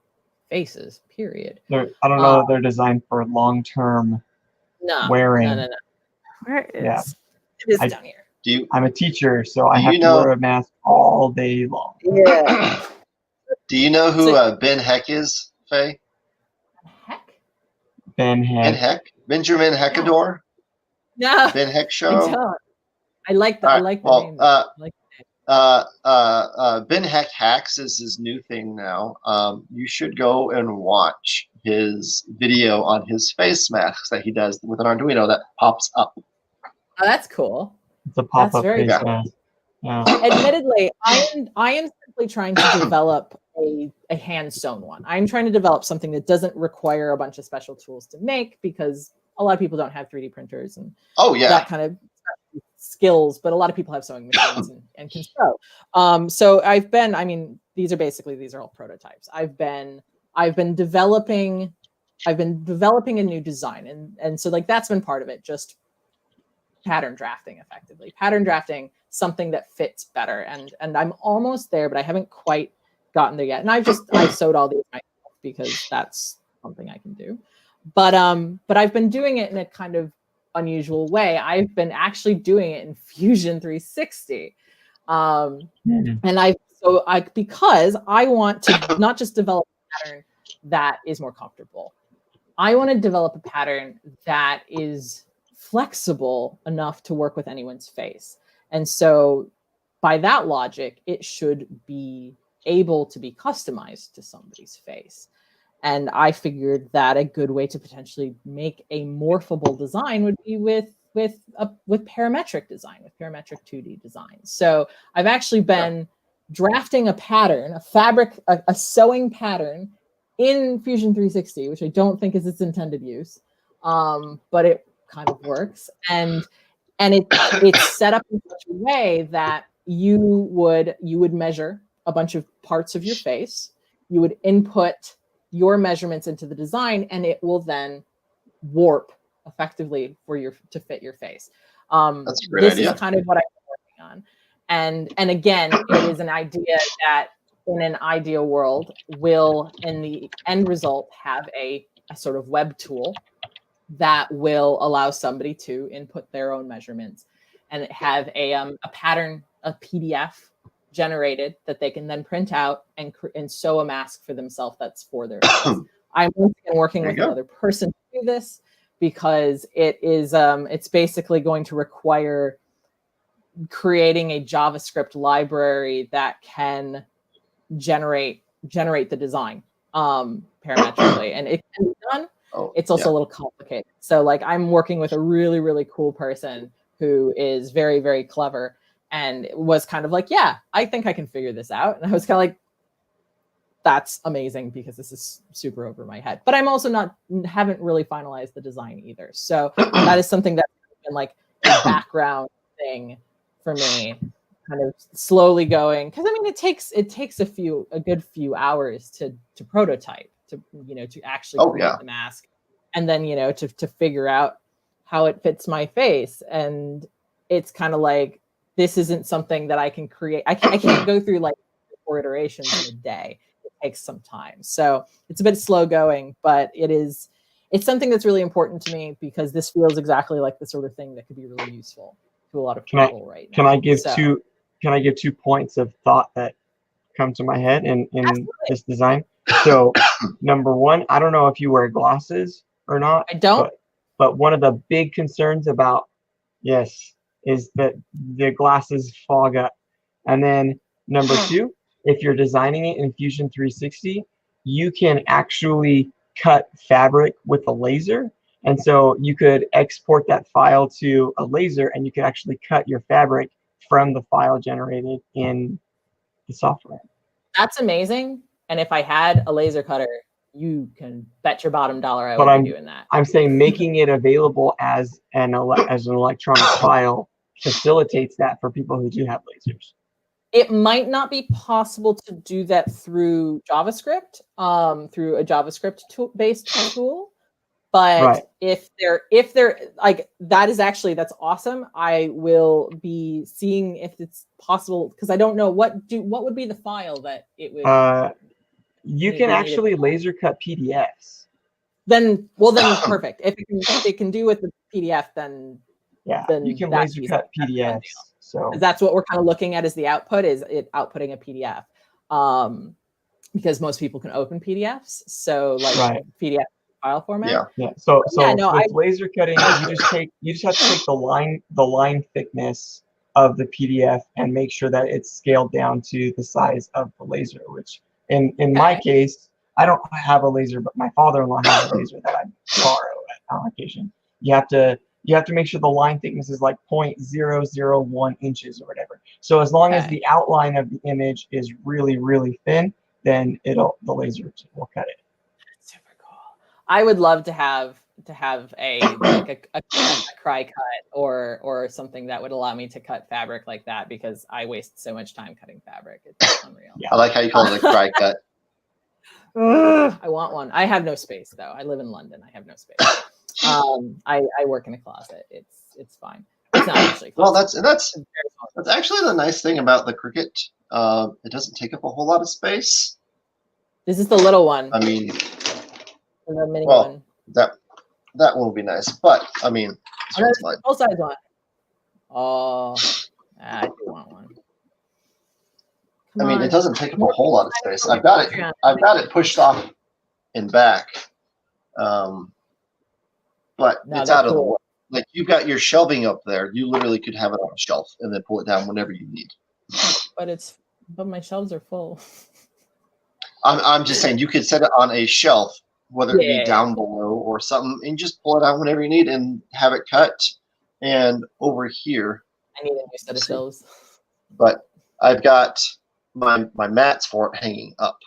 faces, period. I don't know that they're designed for long-term wearing. No. Where is it? Is down here. I'm a teacher, so I have to wear a mask all day long. Yeah. Do you know who Ben Heck is, Faye? Ben Heck? Benjamin Heckador? No. Ben Heck Show? I like that. Right, Ben Heck Hacks is his new thing now. You should go and watch his video on his face masks that he does with an Arduino that pops up. Oh, that's cool. It's a pop-up face mask. Yeah. Admittedly, I am simply trying to develop a hand-sewn one. I'm trying to develop something that doesn't require a bunch of special tools to make, because a lot of people don't have 3D printers and that kind of skills, but a lot of people have sewing machines and can sew. So these are all prototypes. I've been developing a new design, and so like that's been part of it, just pattern drafting, effectively pattern drafting something that fits better, and I'm almost there, but I haven't quite gotten there yet. And I've sewed all these myself because that's something I can do, but I've been doing it in a kind of unusual way. I've been actually doing it in Fusion 360, and because I want to not just develop a pattern that is more comfortable, I want to develop a pattern that is flexible enough to work with anyone's face. And so by that logic, it should be able to be customized to somebody's face. And I figured that a good way to potentially make a morphable design would be with parametric design, with parametric 2D design. So I've actually been drafting a pattern, a sewing pattern in Fusion 360, which I don't think is its intended use, but it kind of works. And it's set up in such a way that you would measure a bunch of parts of your face, you would input your measurements into the design, and it will then warp effectively to fit your face. That's a great idea. This is kind of what I'm working on. And again, it is an idea that in an ideal world will, in the end result, have a sort of web tool that will allow somebody to input their own measurements and have a pattern, a PDF generated that they can then print out and sew a mask for themselves that's for their face. I'm working with another person to do this because it is it's basically going to require creating a JavaScript library that can generate the design parametrically, and it can be done. It's also a little complicated. So like I'm working with a really, really cool person who is very, very clever, and was kind of like, yeah, I think I can figure this out. And I was kind of like, that's amazing because this is super over my head. But I'm also haven't really finalized the design either. So that is something that's been like a background thing for me, kind of slowly going. Because I mean, it takes a good few hours to prototype, to actually create the mask, and then to figure out how it fits my face. And it's kind of like, this isn't something that I can create. I can't go through like 4 iterations in a day. It takes some time. So it's a bit slow going, but it's something that's really important to me because this feels exactly like the sort of thing that could be really useful to a lot of people right now. Can I give 2 points of thought that come to my head in this design? So number one, I don't know if you wear glasses or not. I don't. But one of the big concerns about is that the glasses fog up. And then number 2, if you're designing it in Fusion 360, you can actually cut fabric with a laser. And so you could export that file to a laser, and you could actually cut your fabric from the file generated in the software. That's amazing. And if I had a laser cutter, you can bet your bottom dollar I would be doing that. I'm saying making it available as an electronic file facilitates that for people who do have lasers. It might not be possible to do that through JavaScript, through a JavaScript based tool. But if they're like, that's awesome. I will be seeing if it's possible, because I don't know what would be the file that it would. You can actually laser cut PDFs. Then perfect. If it can do with the PDF, then you can laser cut PDFs. So that's what we're kind of looking at as the output, is it outputting a PDF, because most people can open PDFs. So PDF file format. Yeah. So with laser cutting, you just have to take the line thickness of the PDF and make sure that it's scaled down to the size of the laser, which in my case, I don't have a laser, but my father-in-law has a laser that I borrow on occasion. You have to make sure the line thickness is like 0.001 inches or whatever. So as long as the outline of the image is really, really thin, then the laser will cut it. Super cool. I would love to have a cry cut or something that would allow me to cut fabric like that, because I waste so much time cutting fabric. It's unreal. Yeah. I like how you call it a cry cut. I want one. I have no space though. I live in London. I have no space. I work in a closet. It's fine. It's not actually. Well, that's actually the nice thing about the Cricut. It doesn't take up a whole lot of space. This is the little one. I mean, the mini one. That one would be nice, but I mean, full size one. Oh, I do want one. It doesn't take up a whole lot of space. I've got it pushed off and back, but it's out of the way. Like, you've got your shelving up there. You literally could have it on a shelf and then pull it down whenever you need. But my shelves are full. I'm just saying, you could set it on a shelf, whether it be down below or something, and just pull it out whenever you need and have it cut. And over here, I need a new set of shelves. But I've got my mats for it hanging up.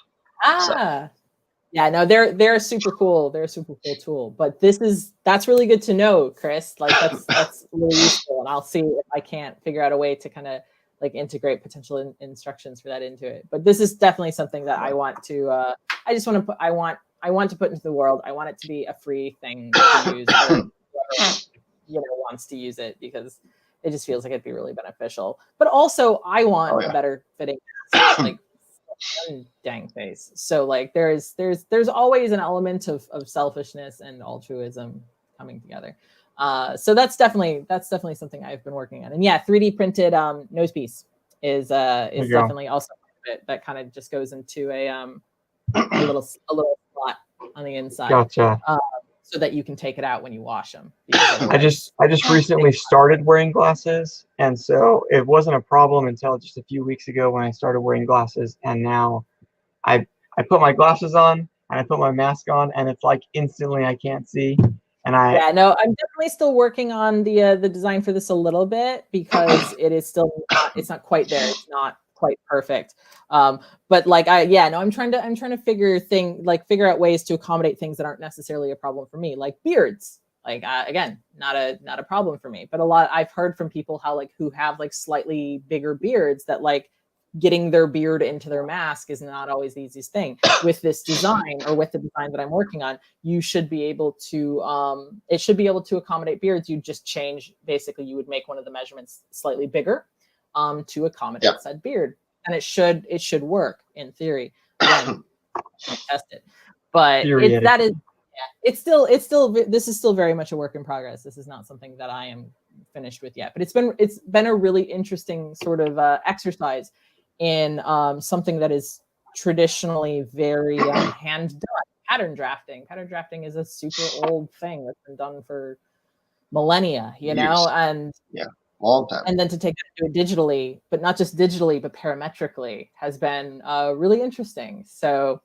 Yeah, no, they're super cool. They're a super cool tool. But that's really good to know, Chris. Like, that's really useful, and I'll see if I can't figure out a way to kind of like integrate potential instructions for that into it. But this is definitely something that I want to. I want to put into the world. I want it to be a free thing to use for whoever, wants to use it, because it just feels like it'd be really beneficial. But also, I want a better fitting mask, like dang face. So like there's always an element of selfishness and altruism coming together. So that's definitely something I've been working on. And 3D printed nose piece is definitely also that kind of just goes into a little slot on the inside. Gotcha. So that you can take it out when you wash them. I just recently started wearing glasses, and so it wasn't a problem until just a few weeks ago when I started wearing glasses, and now I put my glasses on and I put my mask on, and it's like instantly I can't see. And I'm definitely still working on the design for this a little bit, because it's not quite there. It's not quite perfect. But like I'm trying to figure out ways to accommodate things that aren't necessarily a problem for me, like beards. Like again, not a problem for me. But I've heard from people who have like slightly bigger beards that like getting their beard into their mask is not always the easiest thing. With this design, or with the design that I'm working on, you should be able to it should be able to accommodate beards. You just change, basically you would make one of the measurements slightly bigger to accommodate said beard, and it should work in theory. Again, test it, but this is still very much a work in progress. This is not something that I am finished with yet, but it's been a really interesting sort of exercise in something that is traditionally very hand done. Pattern drafting. Pattern drafting is a super old thing that's been done for millennia, and long time. And then to take it, do it digitally, but not just digitally, but parametrically, has been really interesting. So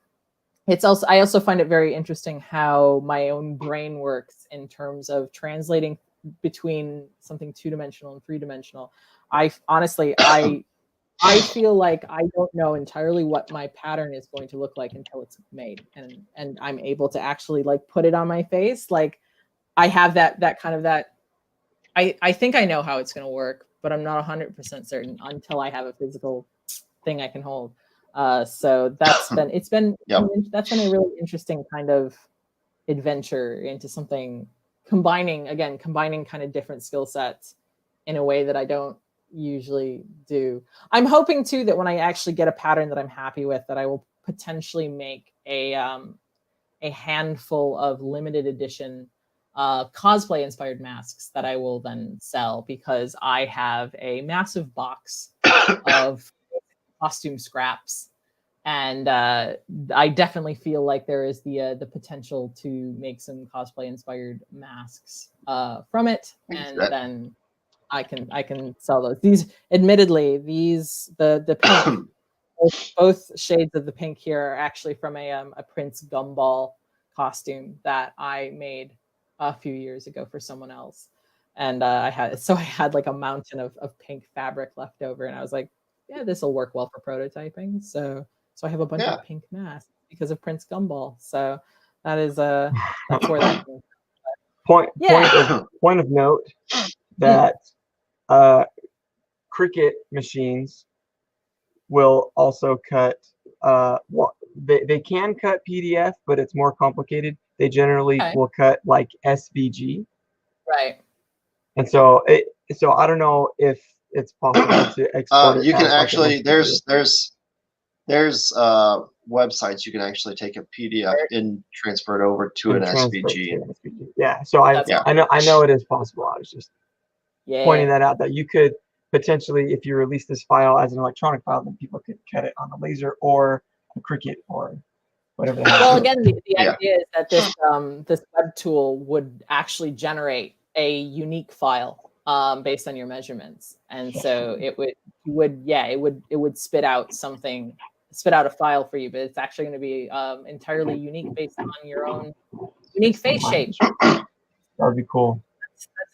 I also find it very interesting how my own brain works in terms of translating between something 2-dimensional and 3-dimensional. I feel like I don't know entirely what my pattern is going to look like until it's made, and I'm able to actually like put it on my face. Like I have that kind of that. I think I know how it's going to work, but I'm not 100% certain until I have a physical thing I can hold. So that's been that's been a really interesting kind of adventure into something, combining kind of different skill sets in a way that I don't usually do. I'm hoping too that when I actually get a pattern that I'm happy with, that I will potentially make a handful of limited edition cosplay inspired masks that I will then sell, because I have a massive box of costume scraps, and I definitely feel like there is the potential to make some cosplay inspired masks from it, and then I can sell those. These, admittedly, the pink, both shades of the pink here are actually from a Prince Gumball costume that I made a few years ago for someone else, and I had like a mountain of pink fabric left over, and I was like, yeah, this will work well for prototyping. So I have a bunch of pink masks because of Prince Gumball. So that is that's where that goes. Point of note that Cricut machines will also cut. They can cut PDF, but it's more complicated. They generally will cut like SVG. Right. And so I don't know if it's possible to export it. You can actually there's websites you can actually take a PDF and transfer it over to an SVG. Yeah. So I know it is possible. I was just pointing that out, that you could potentially, if you release this file as an electronic file, then people could cut it on a laser or a Cricut or whatever. Well, again, the idea is that this web tool would actually generate a unique file based on your measurements, and so it would spit out a file for you, but it's actually going to be entirely unique based on your own unique face shape. That would be cool.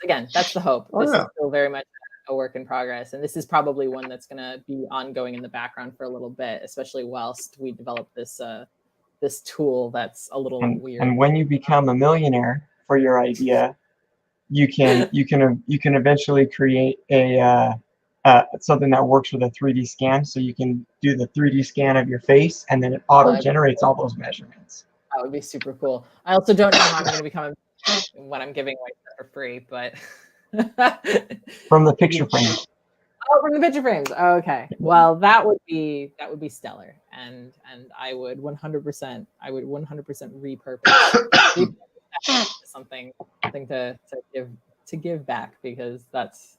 That's the hope. This is still very much a work in progress, and this is probably one that's going to be ongoing in the background for a little bit, especially whilst we develop this tool that's a little weird. And when you become a millionaire for your idea, you can eventually create a something that works with a 3D scan, so you can do the 3D scan of your face, and then it auto generates all those measurements. That would be super cool. I also don't know how I'm going to become when I'm giving away stuff for free, but from the picture frames. Oh, from the picture frames. Oh, okay. Well, that would be stellar, and I would 100% repurpose something to give back, because that's,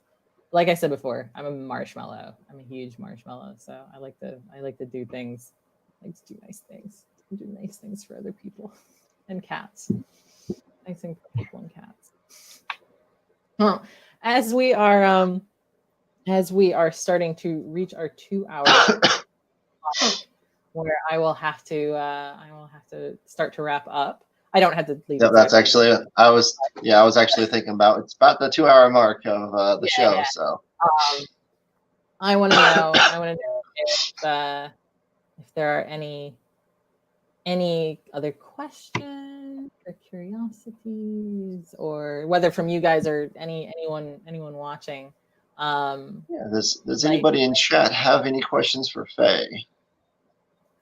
like I said before, I'm a marshmallow. I'm a huge marshmallow, so I like to do things. I like to do nice things. Do nice things for other people and cats. Nice things for people and cats. Well, as we are starting to reach our 2 hour where I will have to start to wrap up. I don't have to leave. Yeah, that's actually I was actually thinking about, it's about the 2 hour mark of the show. Yeah. So I want to know if there are any other questions or curiosities, or whether from you guys or anyone watching. Does anybody in chat have any questions for Faye?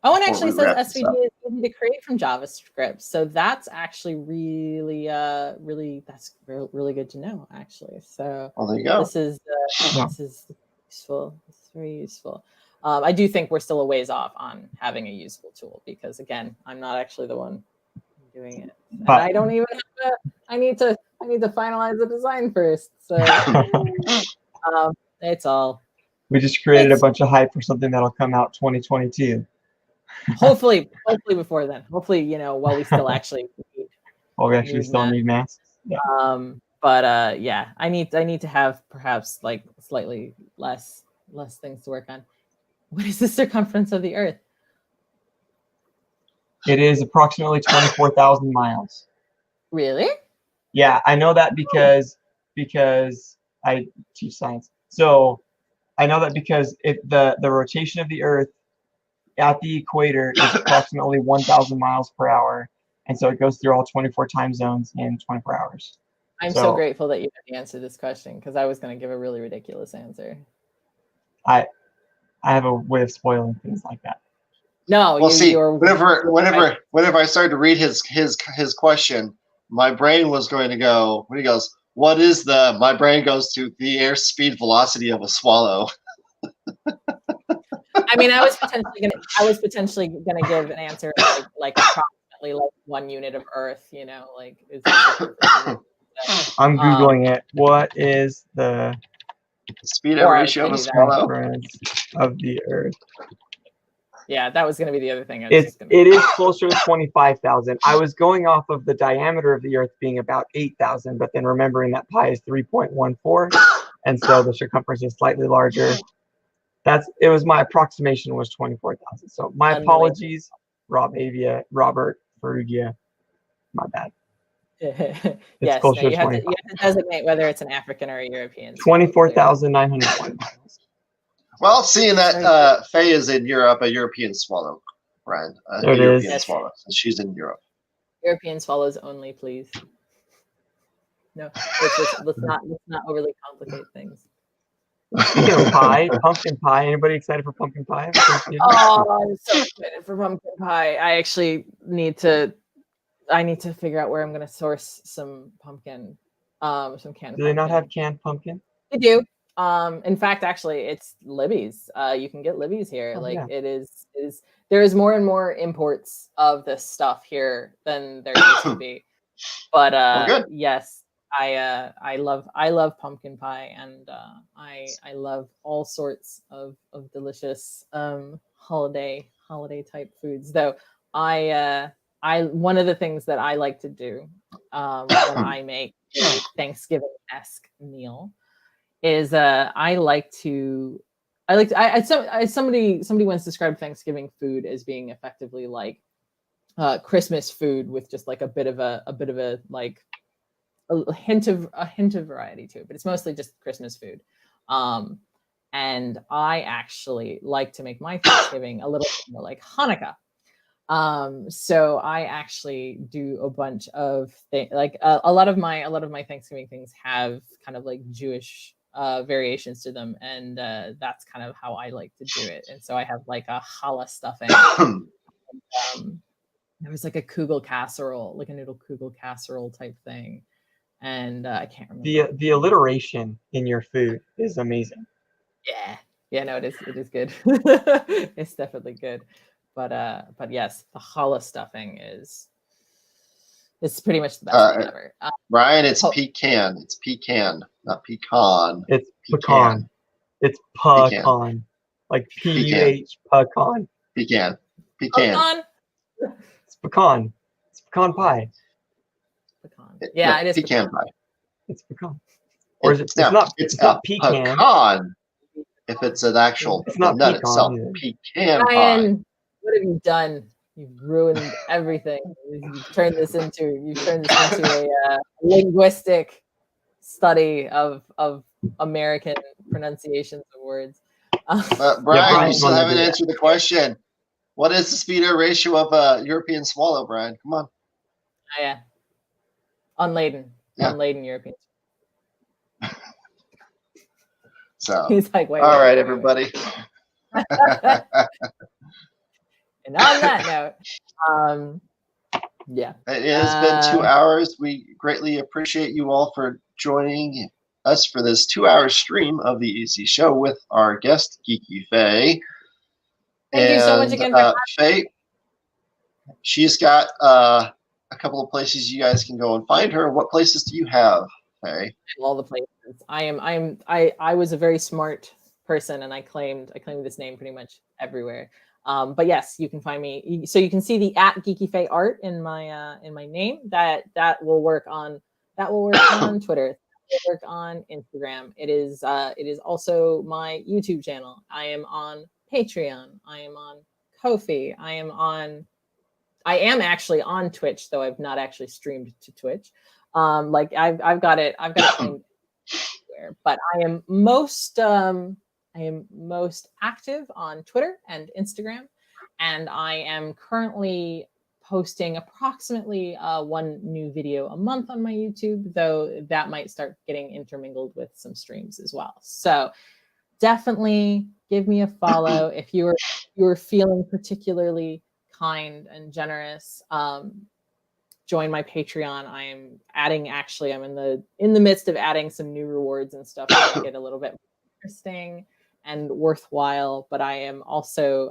Owen actually says SVG is easy to create from JavaScript, so that's actually really good to know, actually. So there you go. This is useful. This is very useful. I do think we're still a ways off on having a useful tool, because again, I'm not actually the one doing it, and I don't even have to. I need to finalize the design first. So it's all. We just created a bunch of hype for something that'll come out 2022. Hopefully before then. Hopefully, while we still actually need masks. Yeah. But I need to have perhaps like slightly less things to work on. What is the circumference of the Earth? It is approximately 24,000 miles. Really? Yeah, I know that because I teach science. So I know that because the rotation of the Earth at the equator is approximately 1,000 miles per hour, and so it goes through all 24 time zones in 24 hours. I'm so grateful that you had to answer this question because I was going to give a really ridiculous answer. I have a way of spoiling things like that. No, well, whenever I started to read his question, my brain was going to go. When he goes, "What is the?" My brain goes to the airspeed velocity of a swallow. I mean, I was potentially gonna give an answer like approximately like 1 unit of Earth. You know, like. I'm googling it. What is the speed of ratio of a swallow of the Earth? Yeah, that was going to be the other thing. It is closer to 25,000. I was going off of the diameter of the Earth being about 8,000, but then remembering that pi is 3.14, and so the circumference is slightly larger. It was my approximation was 24,000. So my apologies, Robert Ferrugia. My bad. Yes, no, you have to designate whether it's an African or a European. 24,901 miles. Well, seeing that Faye is in Europe, a European swallow, Brian. A European swallow. So she's in Europe. European swallows only, please. No, let's not overly complicate things. Speaking of pie, pumpkin pie. Anybody excited for pumpkin pie? Oh, I'm so excited for pumpkin pie. I actually need to figure out where I'm going to source some pumpkin, some canned. Do they not have canned pumpkin? They do. In fact, actually, it's Libby's. You can get Libby's here. It is there is more and more imports of this stuff here than there used to be. But yes, I love pumpkin pie, and I love all sorts of delicious holiday type foods. Though one of the things that I like to do when I make a Thanksgiving-esque meal is somebody once described Thanksgiving food as being effectively like Christmas food with just like a bit of a like a hint of variety to it, but it's mostly just Christmas food. And I actually like to make my Thanksgiving a little bit more like Hanukkah. So I actually do a bunch of things, like a lot of my Thanksgiving things have kind of like Jewish variations to them, and that's kind of how I like to do it. And so I have like a challah stuffing. There was like a kugel casserole, like a noodle kugel casserole type thing, and I can't remember. The alliteration in your food is amazing. Yeah, no, it is good. It's definitely good. But yes, the challah stuffing it's pretty much the best thing ever. Ryan, it's pecan. It's pecan, not pecan. It's pecan. It's pecan. Like P-U-H, pecan. Pecan. It's pecan. It's pecan pie. Pecan. Yeah, it is pecan pie. It's pecan. Or is it? It's not pecan. Pecan. If it's an actual nut itself, pecan pie. What have you done? You've ruined everything. You've turned this into a linguistic study of American pronunciations of words. Brian, you still haven't answered the question. What is the speed or ratio of a European swallow, Brian? Come on. Oh, yeah. Unladen European. So he's like, wait. All right, everybody. And on that note, yeah. It has been 2 hours. We greatly appreciate you all for joining us for this 2-hour stream of the EC Show with our guest, Geeky Faye. Thank you so much again for Faye. She's got a couple of places you guys can go and find her. What places do you have, Faye? All the places. I was a very smart person, and I claimed this name pretty much everywhere. But yes, you can find me. So you can see the @Geeky Faye Art in my name. That will work on Twitter. It will work on Instagram. It is also my YouTube channel. I am on Patreon. I am on Ko-fi. I am on I am actually on Twitch, though I've not actually streamed to Twitch. Like I've got it claimed everywhere, but I am most active on Twitter and Instagram, and I am currently posting approximately one new video a month on my YouTube, though that might start getting intermingled with some streams as well. So definitely give me a follow if you're feeling particularly kind and generous. Join my Patreon. I'm in the midst of adding some new rewards and stuff to make it a little bit more interesting and worthwhile. But I am also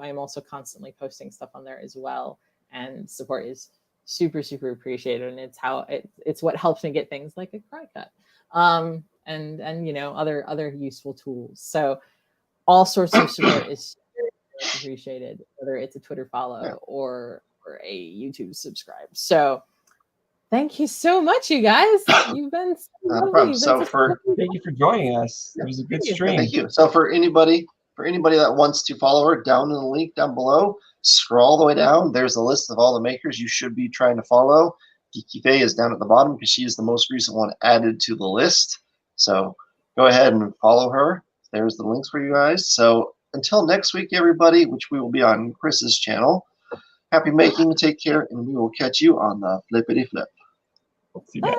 constantly posting stuff on there as well. And support is super, super appreciated. And it's what helps me get things like a cry cut. And other useful tools. So all sorts of support is very appreciated, whether it's a Twitter follow or a YouTube subscribe. So thank you so much, you guys. You've been so lovely. Thank you for joining us. It was a good stream. Thank you. So for anybody that wants to follow her, down in the link down below, scroll all the way down. There's a list of all the makers you should be trying to follow. Geeky Faye is down at the bottom because she is the most recent one added to the list. So go ahead and follow her. There's the links for you guys. So until next week, everybody, which we will be on Chris's channel, happy making, take care, and we will catch you on the flippity flip. See you guys.